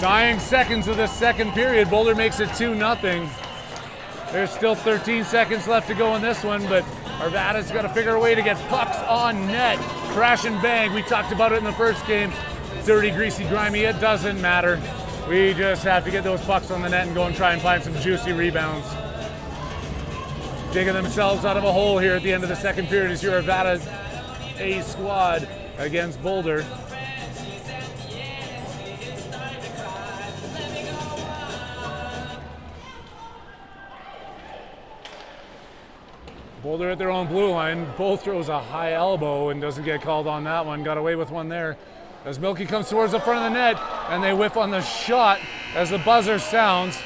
Dying seconds of this second period, Boulder makes it 2-0. There's still 13 seconds left to go in this one, but Arvada's got to figure a way to get pucks on net. Crash and bang, we talked about it in the first game. Dirty, greasy, grimy, it doesn't matter. We just have to get those pucks on the net and go and try and find some juicy rebounds. Digging themselves out of a hole here at the end of the second period is your Arvada A squad against Boulder. Boulder at their own blue line. Bull throws a high elbow and doesn't get called on that one. Got away with one there. As Milky comes towards the front of the net, and they whiff on the shot as the buzzer sounds.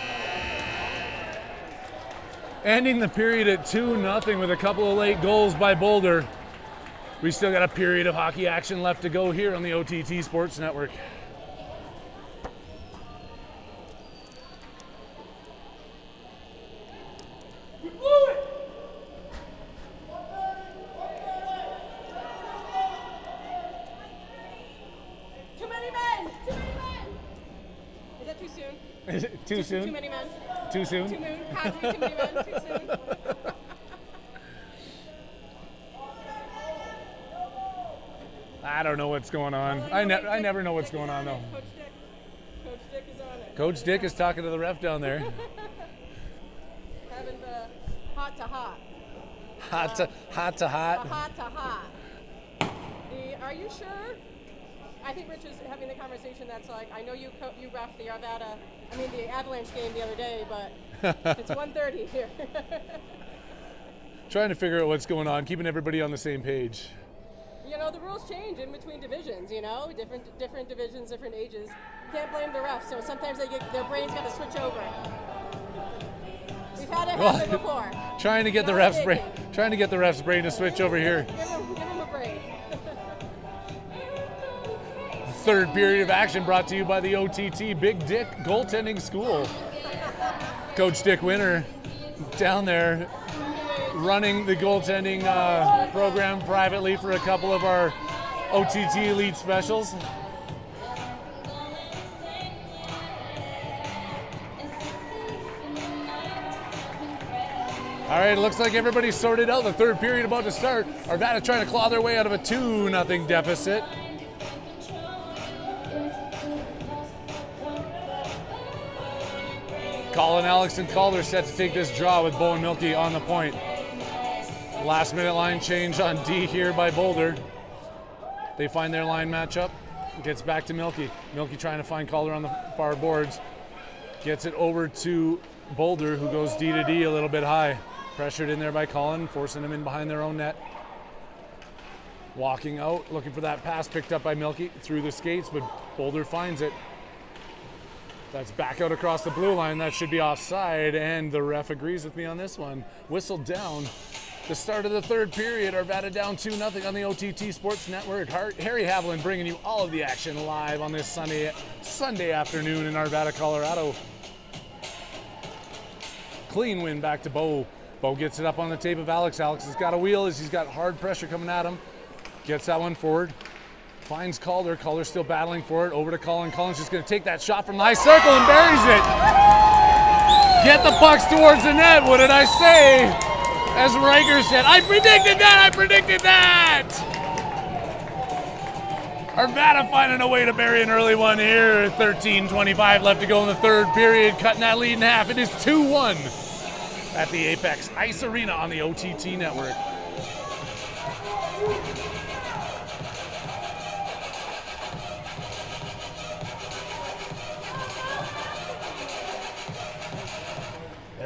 Ending the period at 2-0 with a couple of late goals by Boulder. We still got a period of hockey action left to go here on the OTT Sports Network. Is it too soon? Too many men. Too soon? Too many. Had to be too many men. Too soon. I don't know what's going on. I never know what's going on though. Coach Dick is on it. Coach Dick is talking to the ref down there. Having the hot to hot. Hot to hot. The hot to hot. Are you sure? I think Rich is having the conversation that's like, I know you ref the the Avalanche game the other day, but it's 1:30 here. Trying to figure out what's going on, keeping everybody on the same page. You know, the rules change in between divisions, you know, different divisions, different ages. Can't blame the refs, so sometimes their brains got to switch over. We've had it happen before. Trying to get the ref's brain to switch over here. Give him a break. Third period of action brought to you by the OTT Big Dick Goaltending School. Coach Dick Winter down there running the goaltending program privately for a couple of our OTT Elite Specials. All right, it looks like everybody's sorted out. The third period about to start. Arvada trying to claw their way out of a 2-0 deficit. Colin, Alex, and Calder set to take this draw with Bo and Milky on the point. Last minute line change on D here by Boulder. They find their line matchup. Gets back to Milky. Milky trying to find Calder on the far boards. Gets it over to Boulder, who goes D to D a little bit high. Pressured in there by Colin, forcing him in behind their own net. Walking out, looking for that pass picked up by Milky through the skates, but Boulder finds it. That's back out across the blue line. That should be offside, and the ref agrees with me on this one. Whistled down. The start of the third period. Arvada down 2-0 on the OTT Sports Network. Harry Haviland bringing you all of the action live on this Sunday afternoon in Arvada, Colorado. Clean win back to Bo. Bo gets it up on the tape of Alex. Alex has got a wheel as he's got hard pressure coming at him. Gets that one forward. Finds Calder. Calder's still battling for it. Over to Colin. Colin's just going to take that shot from the high circle and buries it. Get the pucks towards the net. What did I say? As Riker said, I predicted that! Arvada finding a way to bury an early one here. 13:25 left to go in the third period. Cutting that lead in half. It is 2-1 at the Apex Ice Arena on the OTT Network.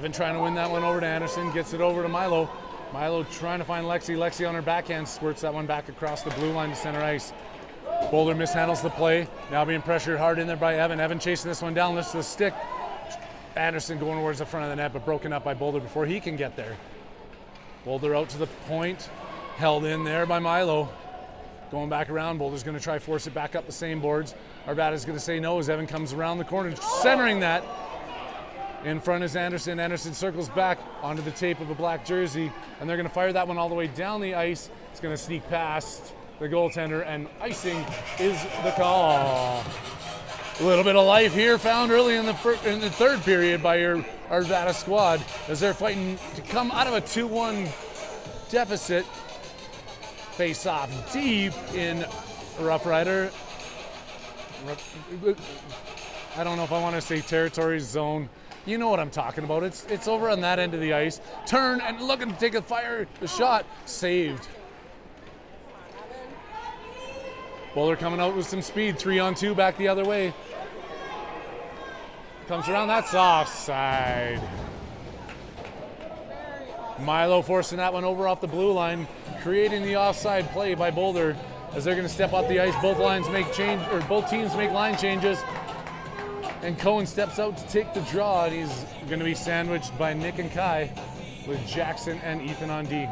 Evan trying to win that one over to Anderson, gets it over to Milo. Milo trying to find Lexi. Lexi on her backhand squirts that one back across the blue line to center ice. Boulder mishandles the play. Now being pressured hard in there by Evan. Evan chasing this one down, lifts the stick. Anderson going towards the front of the net, but broken up by Boulder before he can get there. Boulder out to the point, held in there by Milo. Going back around, Boulder's going to try force it back up the same boards. Arvada's going to say no as Evan comes around the corner, centering that. In front is Anderson. Anderson circles back onto the tape of a black jersey, and they're going to fire that one all the way down the ice. It's going to sneak past the goaltender, and icing is the call. A little bit of life here found early in the third period by your Arvada squad as they're fighting to come out of a 2-1 deficit. Face off deep in Rough Rider. I don't know if I want to say territory zone. You know what I'm talking about. It's over on that end of the ice. Turn and looking to take the shot. Saved. Boulder coming out with some speed. 3-on-2 back the other way. Comes around, that's offside. Milo forcing that one over off the blue line, creating the offside play by Boulder as they're going to step off the ice. Both teams make line changes. And Cohen steps out to take the draw, and he's going to be sandwiched by Nick and Kai with Jackson and Ethan on D.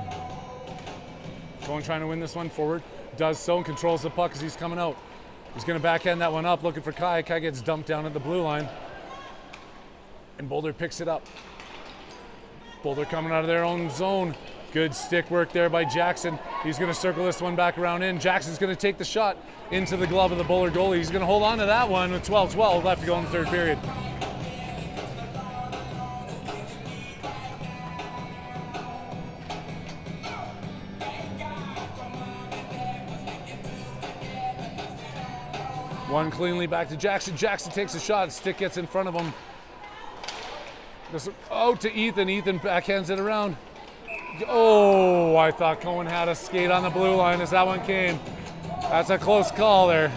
Cohen trying to win this one forward. Does so and controls the puck as he's coming out. He's going to backhand that one up, looking for Kai. Kai gets dumped down at the blue line. And Boulder picks it up. Boulder coming out of their own zone. Good stick work there by Jackson. He's going to circle this one back around in. Jackson's going to take the shot into the glove of the Boulder goalie. He's going to hold on to that one with 12-12 left to go in the third period. One cleanly back to Jackson. Jackson takes a shot. Stick gets in front of him. Out to Ethan. Ethan backhands it around. Oh, I thought Cohen had a skate on the blue line as that one came. That's a close call there.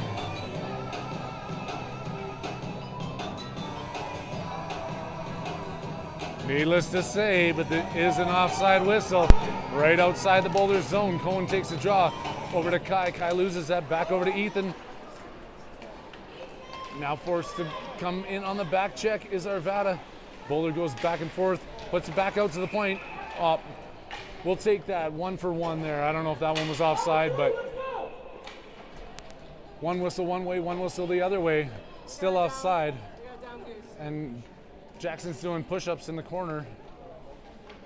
Needless to say, but there is an offside whistle right outside the Boulder zone. Cohen takes a draw over to Kai. Kai loses that back over to Ethan. Now forced to come in on the back check is Arvada. Boulder goes back and forth, puts it back out to the point. We'll take that 1 for 1 there. I don't know if that one was offside, but one whistle one way, one whistle the other way. Still offside. And Jackson's doing push-ups in the corner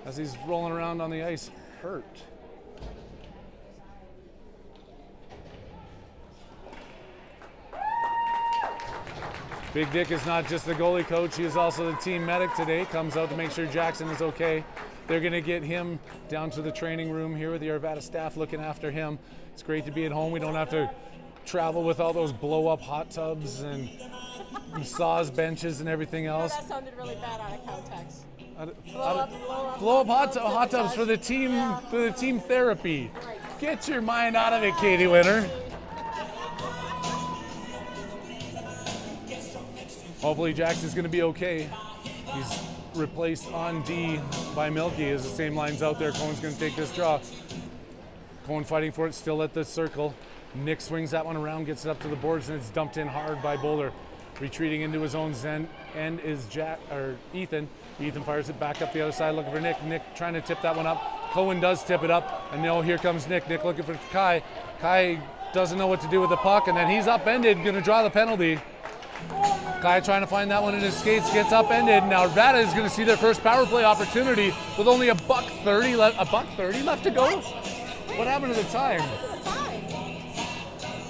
as he's rolling around on the ice, hurt. Big Dick is not just the goalie coach, he is also the team medic today. Comes out to make sure Jackson is okay. They're going to get him down to the training room here with the Arvada staff looking after him. It's great to be at home. We don't have to travel with all those blow-up hot tubs and massage benches and everything else. That sounded really bad out of context. Blow up hot tubs for the team therapy. Right. Get your mind out of it, Katie Winter. Hopefully Jackson's going to be okay. He's replaced on D by Milky as the same line's out there. Cohen's going to take this draw. Cohen fighting for it, still at the circle. Nick swings that one around, gets it up to the boards, and it's dumped in hard by Boulder. Retreating into his own end is Ethan. Ethan fires it back up the other side looking for Nick. Nick trying to tip that one up. Cohen does tip it up, and now here comes Nick. Nick looking for Kai. Kai doesn't know what to do with the puck, and then he's upended, going to draw the penalty. Kai trying to find that one in his skates, gets upended. Now Arvada is going to see their first power play opportunity with only $1:30 left to go. What happened to the time?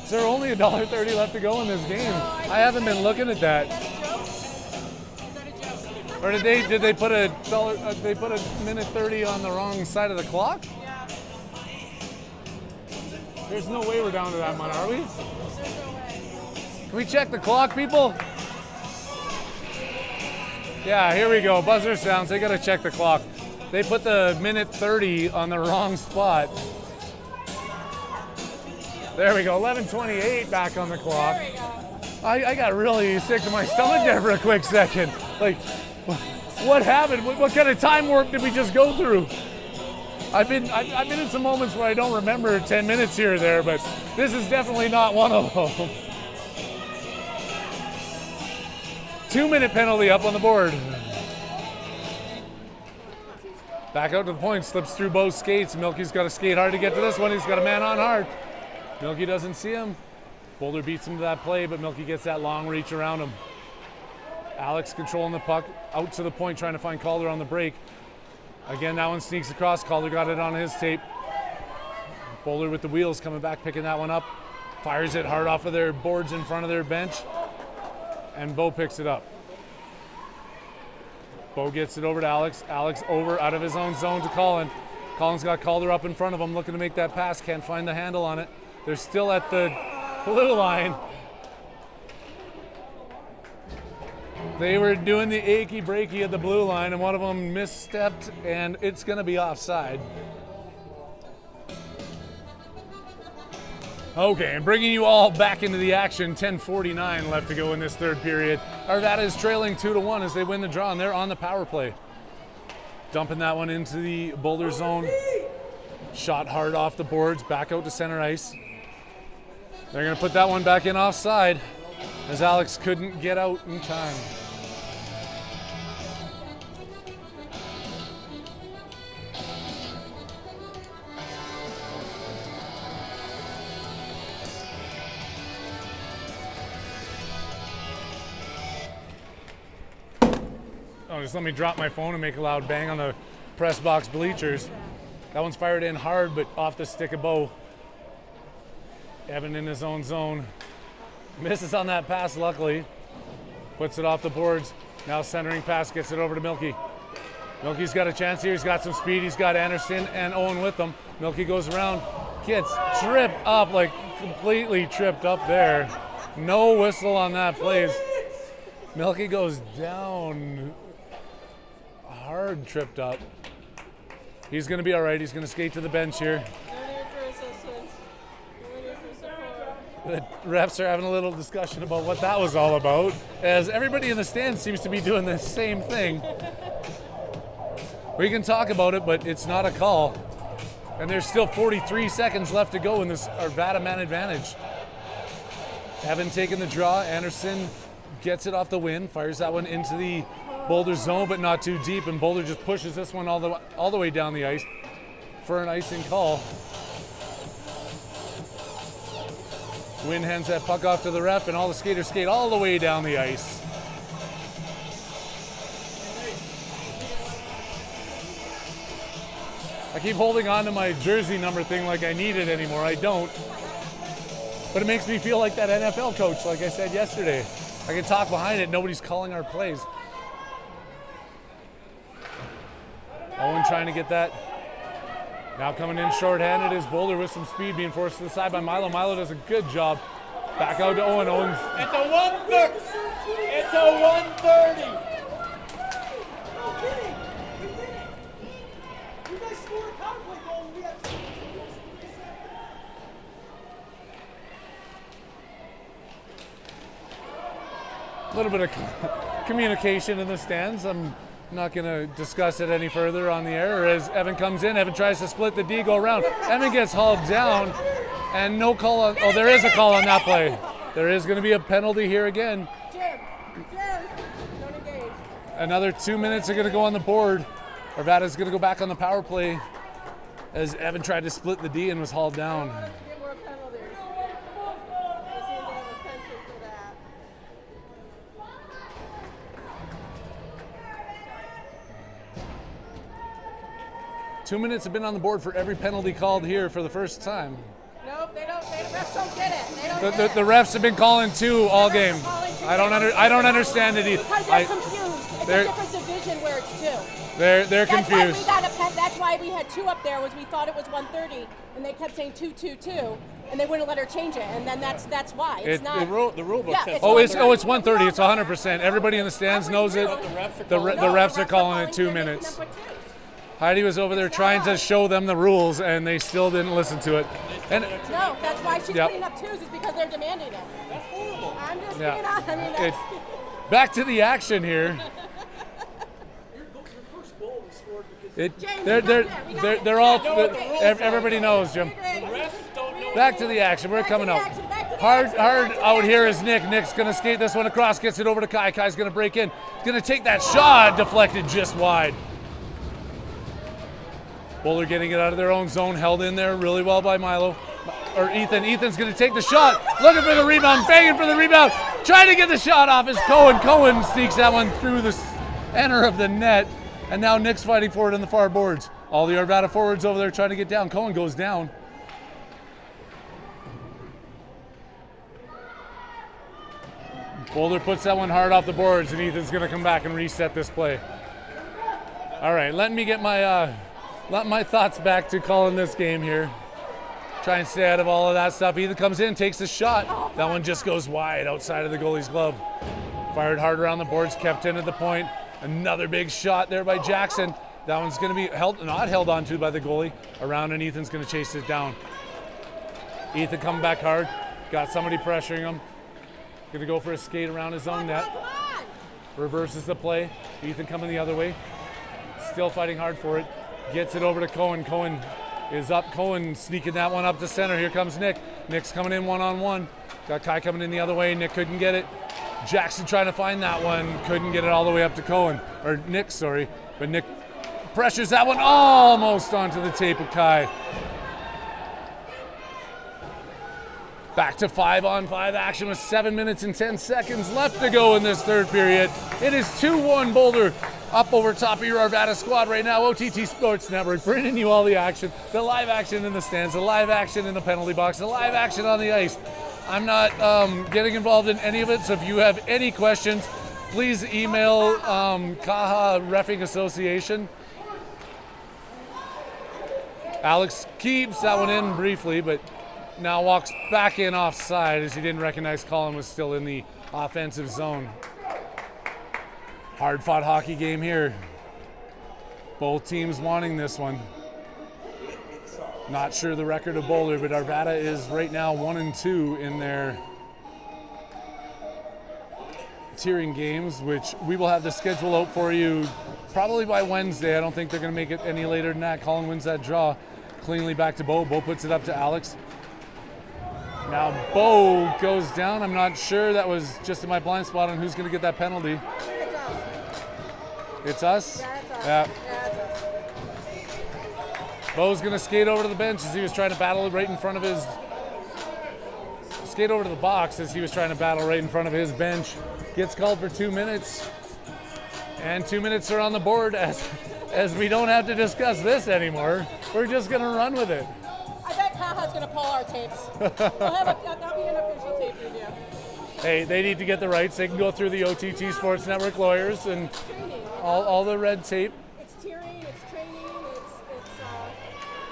Is there only $1.30 left to go in this game? I haven't been looking at that. Or did they put a minute 30 on the wrong side of the clock? Yeah. There's no way we're down to that much, are we? Can we check the clock, people? Yeah, here we go. Buzzer sounds. They got to check the clock. They put the minute 30 on the wrong spot. There we go. 11:28 back on the clock. There we go. I got really sick to my stomach there for a quick second. Like, What happened? What kind of time warp did we just go through? I've been in some moments where I don't remember 10 minutes here or there, but this is definitely not one of them. 2-minute penalty up on the board. Back out to the point, slips through both skates. Milky's got to skate hard to get to this one. He's got a man on hard. Milky doesn't see him. Boulder beats him to that play, but Milky gets that long reach around him. Alex controlling the puck, out to the point, trying to find Calder on the break. Again, that one sneaks across. Calder got it on his tape. Boulder with the wheels coming back, picking that one up. Fires it hard off of their boards in front of their bench. And Bo picks it up. Bo gets it over to Alex. Alex over out of his own zone to Colin. Colin's got Calder up in front of him, looking to make that pass. Can't find the handle on it. They're still at the blue line. They were doing the achy breaky at the blue line, and one of them misstepped, and it's going to be offside. Okay, and bringing you all back into the action, 10:49 left to go in this third period. Arvada is trailing 2-1 as they win the draw, and they're on the power play. Dumping that one into the Boulder zone. Shot hard off the boards, back out to center ice. They're going to put that one back in offside as Alex couldn't get out in time. Oh, just let me drop my phone and make a loud bang on the press box bleachers. That one's fired in hard, but off the stick of Bo. Evan in his own zone. Misses on that pass, luckily. Puts it off the boards. Now centering pass, gets it over to Milky. Milky's got a chance here. He's got some speed. He's got Anderson and Owen with him. Milky goes around, gets tripped up, like completely tripped up there. No whistle on that play. Milky goes down. Hard tripped up. He's going to be all right. He's going to skate to the bench here. The refs are having a little discussion about what that was all about, as everybody in the stands seems to be doing the same thing. We can talk about it, but it's not a call. And there's still 43 seconds left to go in this Arvada man advantage. Evan taking the draw. Anderson gets it off the win, fires that one into the Boulder zone, but not too deep, and Boulder just pushes this one all the way down the ice for an icing call. Wynn hands that puck off to the ref, and all the skaters skate all the way down the ice. I keep holding on to my jersey number thing like I need it anymore. I don't. But it makes me feel like that NFL coach, like I said yesterday. I can talk behind it, nobody's calling our plays. Owen trying to get that. Now coming in shorthanded is Boulder with some speed, being forced to the side by Milo. Milo does a good job. Back out to Owen. Owen's. It's a 130. It's a 130. No kidding. We did it. You guys scored a power play goal and we had 2 seconds. A little bit of communication in the stands. I'm not going to discuss it any further on the air. As Evan comes in, Evan tries to split the D, go around. Evan gets hauled down, and no call on. Oh, there is a call on that play. There is going to be a penalty here again. Jim, don't engage. Another 2 minutes are going to go on the board. Arvada's going to go back on the power play as Evan tried to split the D and was hauled down. Let's get more penalties. They seem to have a penchant for that. 2 minutes have been on the board for every penalty called here for the first time. Nope, they don't. The refs don't get it. They don't get it. The refs have been calling 2 all game. They're calling 2. I don't understand it either. Because they're confused. It's a different division where it's 2. They're confused. That's why we had 2 up there, was we thought it was 130, and they kept saying 222, and they wouldn't let her change it, and then that's why. It's not. The rule book says It's 130. It's 100%. Everybody in the stands knows it. The refs are calling it 2 minutes. Heidi was over there trying to show them the rules, and they still didn't listen to it. And no, that's why she's putting up 2s, is because they're demanding it. That's horrible. I'm just being honest. I mean, that's, back to the action here. They're all. Everybody knows, Jim. Back to the action. We're coming out. Hard out here is Nick. Nick's going to skate this one across, gets it over to Kai. Kai's going to break in. He's going to take that shot, deflected just wide. Boulder getting it out of their own zone, held in there really well by Milo. Or Ethan. Ethan's going to take the shot, looking for the rebound, banging for the rebound, trying to get the shot off is Cohen. Cohen sneaks that one through the center of the net, and now Nick's fighting for it in the far boards. All the Arvada forwards over there trying to get down. Cohen goes down. Boulder puts that one hard off the boards, and Ethan's going to come back and reset this play. All right, let me get my thoughts back to calling this game here. Try and stay out of all of that stuff. Ethan comes in, takes the shot. That one just goes wide outside of the goalie's glove. Fired hard around the boards, kept in at the point. Another big shot there by Jackson. That one's going to be not held onto by the goalie. Around, and Ethan's going to chase it down. Ethan coming back hard. Got somebody pressuring him. Going to go for a skate around his own net. Reverses the play. Ethan coming the other way. Still fighting hard for it. Gets it over to Cohen. Cohen is up. Cohen sneaking that one up to center. Here comes Nick. Nick's coming in one-on-one. Got Kai coming in the other way. Nick couldn't get it. Jackson trying to find that one. Couldn't get it all the way up to Cohen. Or Nick, sorry. But Nick pressures that one almost onto the tape of Kai. Back to 5-on-5 action with 7 minutes and 10 seconds left to go in this third period. It is 2-1 Boulder up over top of your Arvada squad right now. OTT Sports Network bringing you all the action, the live action in the stands, the live action in the penalty box, the live action on the ice. I'm not getting involved in any of it, so if you have any questions, please email Kaha Reffing Association. Alex keeps that one in briefly, but now walks back in offside as he didn't recognize Colin was still in the offensive zone. Hard-fought hockey game here. Both teams wanting this one. Not sure the record of Boulder, but Arvada is right now 1-2 in their tiering games, which we will have the schedule out for you probably by Wednesday. I don't think they're going to make it any later than that. Colin wins that draw cleanly back to Bo. Bo puts it up to Alex. Now Bo goes down. I'm not sure. That was just in my blind spot on who's going to get that penalty. It's us? Yeah, it's us. Yeah. Yeah, it's us. Bo's going to skate over to the bench as he was trying to battle right in front of his... Skate over to the box as he was trying to battle right in front of his bench. Gets called for 2 minutes. And 2 minutes are on the board as we don't have to discuss this anymore. We're just going to run with it. I bet Kaha's going to pull our tapes. We'll have that'll be an official tape review. Hey, they need to get the rights. They can go through the OTT Sports Network lawyers and all the red tape. It's tiering, it's training, it's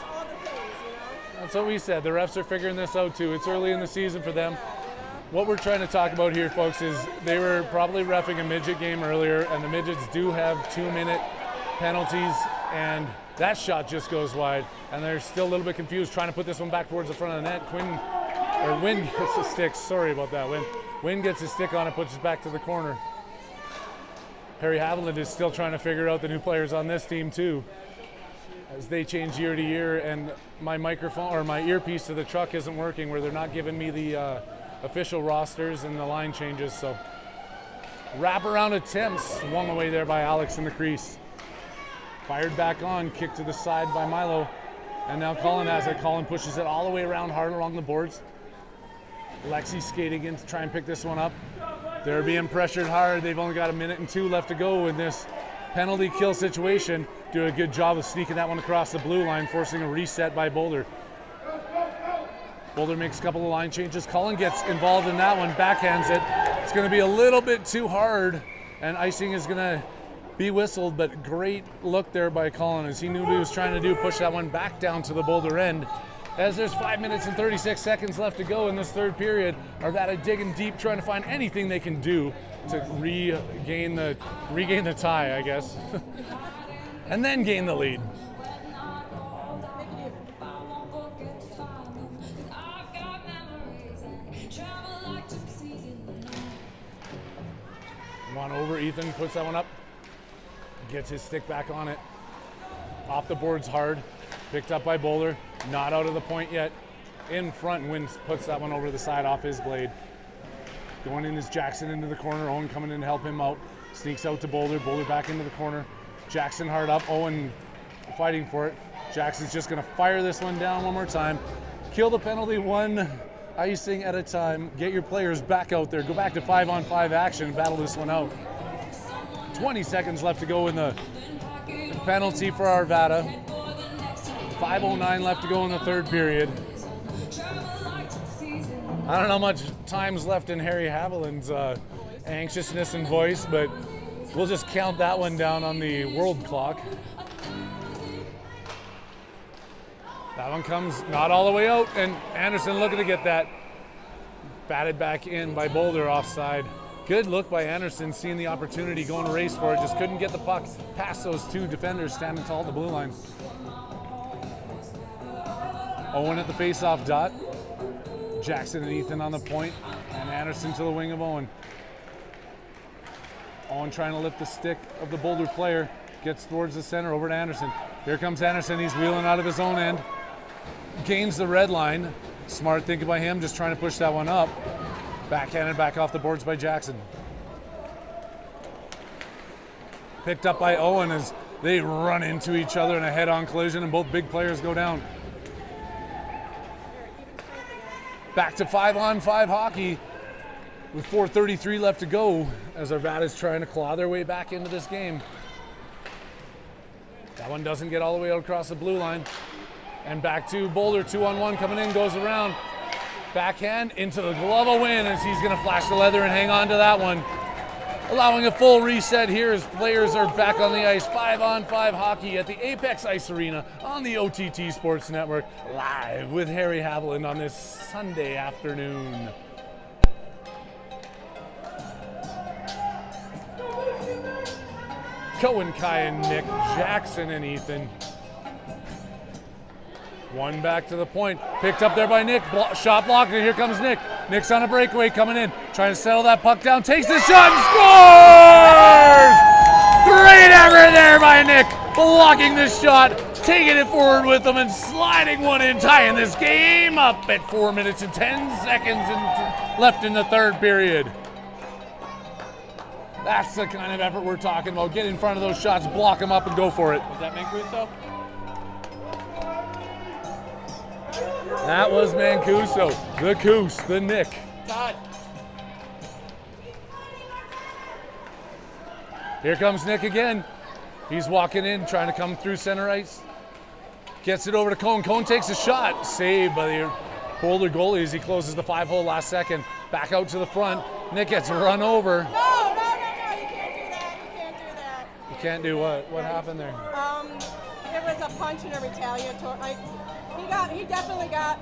all the things, you know? That's what we said. The refs are figuring this out too. It's early in the season for them. What we're trying to talk about here, folks, is they were probably reffing a midget game earlier, and the midgets do have 2-minute penalties, and that shot just goes wide, and they're still a little bit confused, trying to put this one back towards the front of the net. Wynn gets a stick. Sorry about that, Wynn. Wynn gets a stick on it, puts it back to the corner. Perry Haviland is still trying to figure out the new players on this team too, as they change year to year, and my microphone or my earpiece to the truck isn't working, where they're not giving me the official rosters and the line changes. So wraparound attempts swung away there by Alex in the crease. Fired back on, kicked to the side by Milo, and now Colin has it. Colin pushes it all the way around hard along the boards. Lexi skating in to try and pick this one up. They're being pressured hard. They've only got 1 minute and 2 left to go in this penalty kill situation. Do a good job of sneaking that one across the blue line, forcing a reset by Boulder. Boulder makes a couple of line changes. Colin gets involved in that one, backhands it. It's going to be a little bit too hard, and icing is going to be whistled, but great look there by Colin as he knew what he was trying to do, push that one back down to the Boulder end. As there's 5 minutes and 36 seconds left to go in this third period, Arvada digging deep, trying to find anything they can do to regain the tie, I guess, and then gain the lead. One over, Ethan puts that one up, gets his stick back on it. Off the boards hard. Picked up by Boulder. Not out of the point yet. In front, Wins puts that one over the side off his blade. Going in is Jackson into the corner. Owen coming in to help him out. Sneaks out to Boulder. Boulder back into the corner. Jackson hard up. Owen fighting for it. Jackson's just going to fire this one down one more time. Kill the penalty, one icing at a time. Get your players back out there. Go back to 5-on-5 action. Battle this one out. 20 seconds left to go in the penalty for Arvada. 5:09 left to go in the third period. I don't know how much time's left in Harry Haviland's anxiousness and voice, but we'll just count that one down on the world clock. That one comes not all the way out, and Anderson looking to get that. Batted back in by Boulder offside. Good look by Anderson, seeing the opportunity, going to race for it. Just couldn't get the puck past those two defenders standing tall at the blue line. Owen at the face-off dot. Jackson and Ethan on the point, and Anderson to the wing of Owen. Owen trying to lift the stick of the Boulder player. Gets towards the center, over to Anderson. Here comes Anderson, he's wheeling out of his own end. Gains the red line. Smart thinking by him, just trying to push that one up. Backhanded back off the boards by Jackson. Picked up by Owen as they run into each other in a head-on collision, and both big players go down. Back to 5-on-5 hockey with 4:33 left to go as Arvada's trying to claw their way back into this game. That one doesn't get all the way out across the blue line. And back to Boulder, 2-on-1 coming in, goes around. Backhand into the glove of Win as he's gonna flash the leather and hang on to that one. Allowing a full reset here as players are back on the ice. 5-on-5 hockey at the Apex Ice Arena on the OTT Sports Network, live with Harry Haviland on this Sunday afternoon. Cohen, Kai, and Nick, Jackson and Ethan. One back to the point, picked up there by Nick, shot blocked, and here comes Nick. Nick's on a breakaway coming in, trying to settle that puck down, takes the shot and scores! Great effort there by Nick, blocking the shot, taking it forward with him and sliding one in, tying this game up at 4 minutes and 10 seconds left in the third period. That's the kind of effort we're talking about. Get in front of those shots, block them up, and go for it. Was that Mancuso? That was Mancuso, the Coos, the Nick. Todd. Here comes Nick again. He's walking in, trying to come through center ice. Gets it over to Cone. Cone takes a shot. Saved by the Boulder goalie as he closes the 5-hole last second. Back out to the front. Nick gets run over. No, you can't do that. You can't do that. You can't do what? What happened there? It was a punch and a retaliatory. He definitely got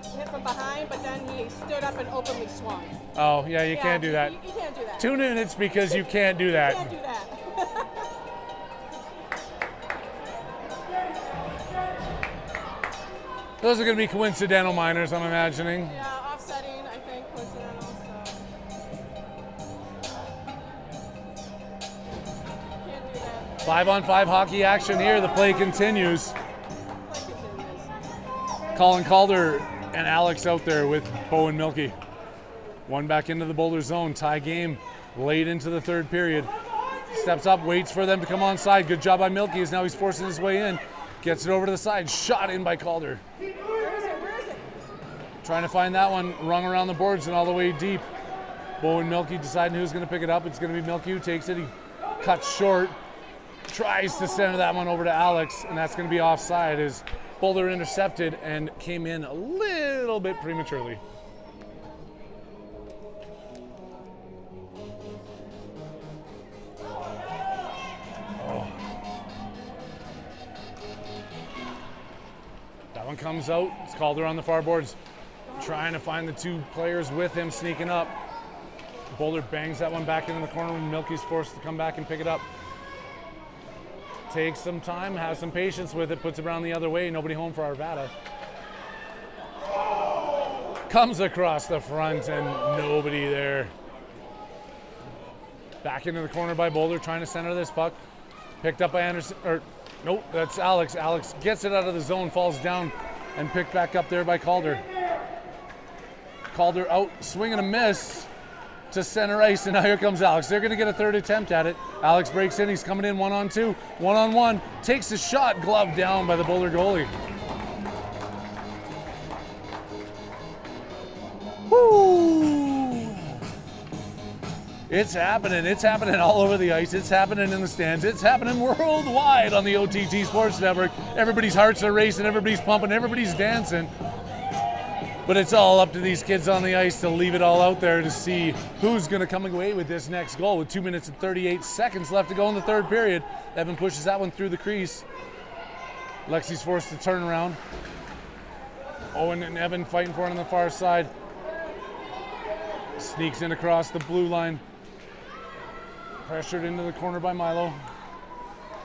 hit from behind, but then he stood up and openly swung. Oh, yeah, you can't do that. You can't do that. 2 minutes because you can't do that. You can't do that. Those are going to be coincidental minors, I'm imagining. Yeah, offsetting, I think, coincidental. Can't do that. 5-on-5 hockey action here. The play continues. Colin Calder and Alex out there with Bo and Milky. One back into the Boulder zone. Tie game late into the third period. Steps up, waits for them to come on side. Good job by Milky as now he's forcing his way in. Gets it over to the side. Shot in by Calder. Where is it? Trying to find that one. Rung around the boards and all the way deep. Bo and Milky deciding who's going to pick it up. It's going to be Milky who takes it. He cuts short. Tries to center that one over to Alex, and that's going to be offside as Boulder intercepted and came in a little bit prematurely. That one comes out. It's Calder on the far boards. Trying to find the two players with him sneaking up. Boulder bangs that one back into the corner when Milky's forced to come back and pick it up. Takes some time, has some patience with it, puts it around the other way. Nobody home for Arvada. Comes across the front and nobody there. Back into the corner by Boulder, trying to center this puck. Picked up by Anderson, or Nope, that's Alex. Alex gets it out of the zone, falls down, and picked back up there by Calder. Calder out, swing and a miss to center ice, and now here comes Alex. They're going to get a third attempt at it. Alex breaks in. He's coming in 1-on-2, 1-on-1. Takes a shot, glove down by the Boulder goalie. Woo! It's happening. It's happening all over the ice. It's happening in the stands. It's happening worldwide on the OTT Sports Network. Everybody's hearts are racing. Everybody's pumping. Everybody's dancing. But it's all up to these kids on the ice to leave it all out there to see who's going to come away with this next goal. With 2 minutes and 38 seconds left to go in the third period. Evan pushes that one through the crease. Lexi's forced to turn around. Owen and Evan fighting for it on the far side. Sneaks in across the blue line. Pressured into the corner by Milo.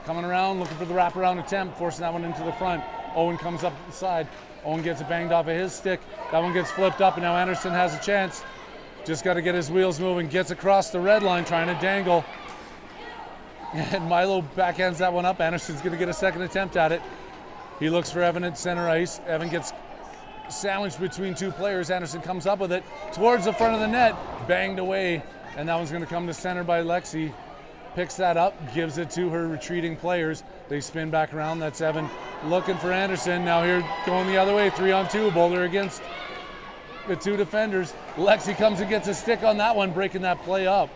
Coming around, looking for the wraparound attempt, forcing that one into the front. Owen comes up to the side. Owen gets it banged off of his stick. That one gets flipped up, and now Anderson has a chance. Just got to get his wheels moving. Gets across the red line, trying to dangle. And Milo backhands that one up. Anderson's going to get a second attempt at it. He looks for Evan at center ice. Evan gets sandwiched between two players. Anderson comes up with it towards the front of the net. Banged away, and that one's going to come to center by Lexi. Picks that up, gives it to her retreating players. They spin back around. That's Evan looking for Anderson. Now here going the other way, 3-on-2. Boulder against the two defenders. Lexi comes and gets a stick on that one, breaking that play up.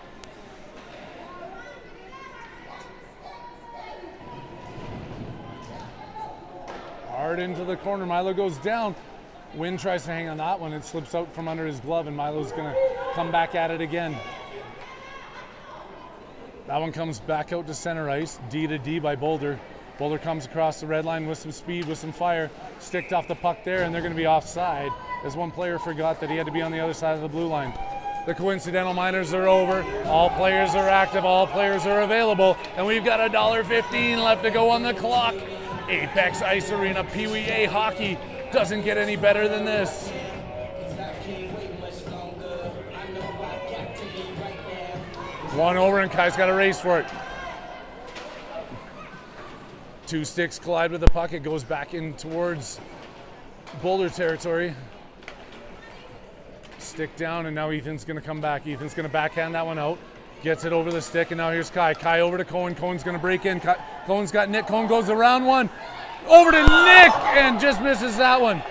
Hard into the corner. Milo goes down. Wynn tries to hang on that one. It slips out from under his glove, and Milo's going to come back at it again. That one comes back out to center ice, D to D by Boulder. Boulder comes across the red line with some speed, with some fire, sticked off the puck there, and they're going to be offside as one player forgot that he had to be on the other side of the blue line. The coincidental minors are over. All players are active. All players are available, and we've got $1.15 left to go on the clock. Apex Ice Arena PeeWee A hockey doesn't get any better than this. One over, and Kai's got to race for it. Two sticks collide with the puck. It goes back in towards Boulder territory. Stick down, and now Ethan's going to come back. Ethan's going to backhand that one out. Gets it over the stick, and now here's Kai. Kai over to Cohen. Cohen's going to break in. Cohen's got Nick. Cohen goes around one. Over to Nick, and just misses that one.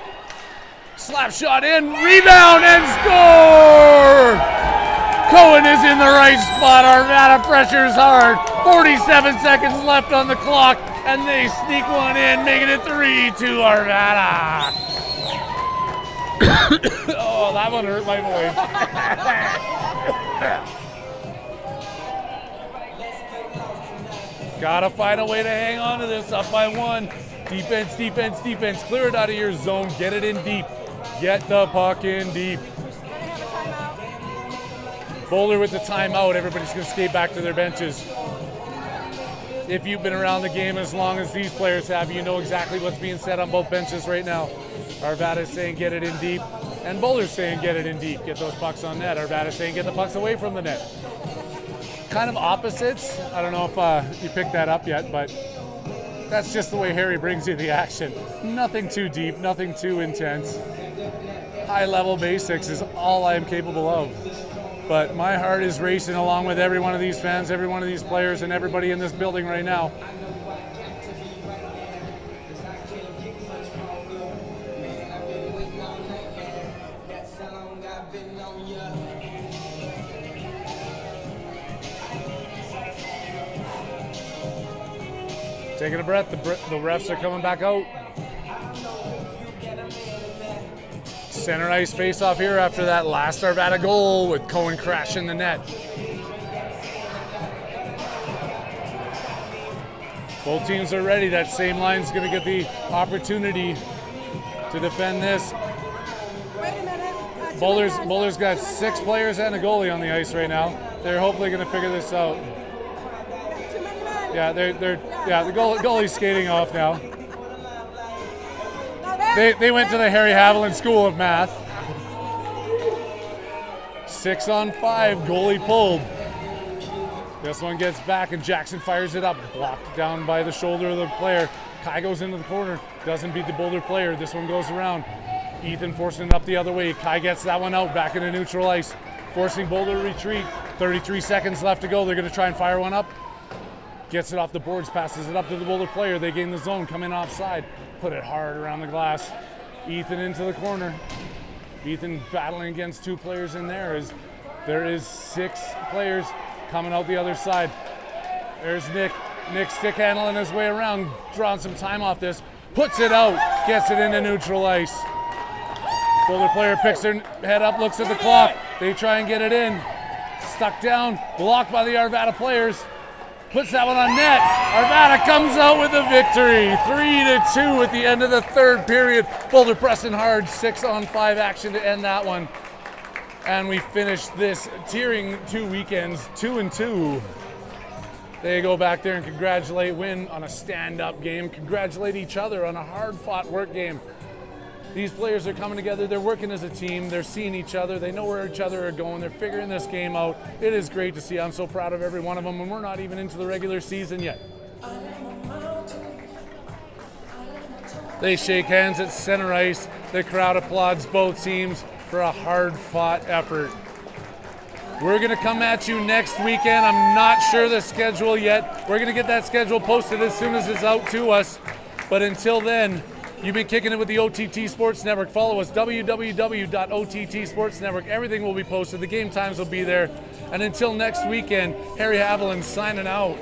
Slap shot in, rebound, and score! Cohen is in the right spot. Arvada pressures hard. 47 seconds left on the clock, and they sneak one in, making it 3-2 Arvada. Oh, that one hurt my voice. Gotta find a way to hang on to this. Up by one. Defense, defense, defense. Clear it out of your zone. Get it in deep. Get the puck in deep. Boulder with the timeout. Everybody's going to skate back to their benches. If you've been around the game as long as these players have, you know exactly what's being said on both benches right now. Arvada's saying get it in deep, and Boulder's saying get it in deep. Get those pucks on net. Arvada's saying get the pucks away from the net. Kind of opposites. I don't know if you picked that up yet, but that's just the way Harry brings you the action. Nothing too deep, nothing too intense. High-level basics is all I am capable of. But my heart is racing along with every one of these fans, every one of these players, and everybody in this building right now. Taking a breath, the refs are coming back out. Center ice face-off here after that last Arvada goal with Cohen crashing the net. Both teams are ready. That same line's going to get the opportunity to defend this. Wait a minute. Boulder's got 6 players and a goalie on the ice right now. They're hopefully going to figure this out. Yeah, the goalie's skating off now. They went to the Harry Haviland School of Math. 6-on-5, goalie pulled. This one gets back, and Jackson fires it up. Blocked down by the shoulder of the player. Kai goes into the corner. Doesn't beat the Boulder player. This one goes around. Ethan forcing it up the other way. Kai gets that one out back into neutral ice. Forcing Boulder to retreat. 33 seconds left to go. They're going to try and fire one up. Gets it off the boards. Passes it up to the Boulder player. They gain the zone. Come in offside. Put it hard around the glass. Ethan into the corner. Ethan battling against 2 players in there. There is 6 players coming out the other side. There's Nick. Nick stick handling his way around, drawing some time off this. Puts it out, gets it into neutral ice. Boulder player picks their head up, looks at the clock. They try and get it in. Stuck down, blocked by the Arvada players. Puts that one on net. Arvada comes out with the victory. 3-2 at the end of the 3rd period. Boulder pressing hard, 6-on-5 action to end that one. And we finish this tiering 2 weekends, 2-2. They go back there and win on a stand-up game, congratulate each other on a hard-fought work game. These players are coming together, they're working as a team, they're seeing each other, they know where each other are going, they're figuring this game out. It is great to see. I'm so proud of every one of them, and we're not even into the regular season yet. They shake hands at center ice. The crowd applauds both teams for a hard-fought effort. We're going to come at you next weekend. I'm not sure the schedule yet. We're going to get that schedule posted as soon as it's out to us. But until then, you've been kicking it with the OTT Sports Network. Follow us, www.OTT Sports Network. Everything will be posted. The game times will be there. And until next weekend, Harry Haviland signing out.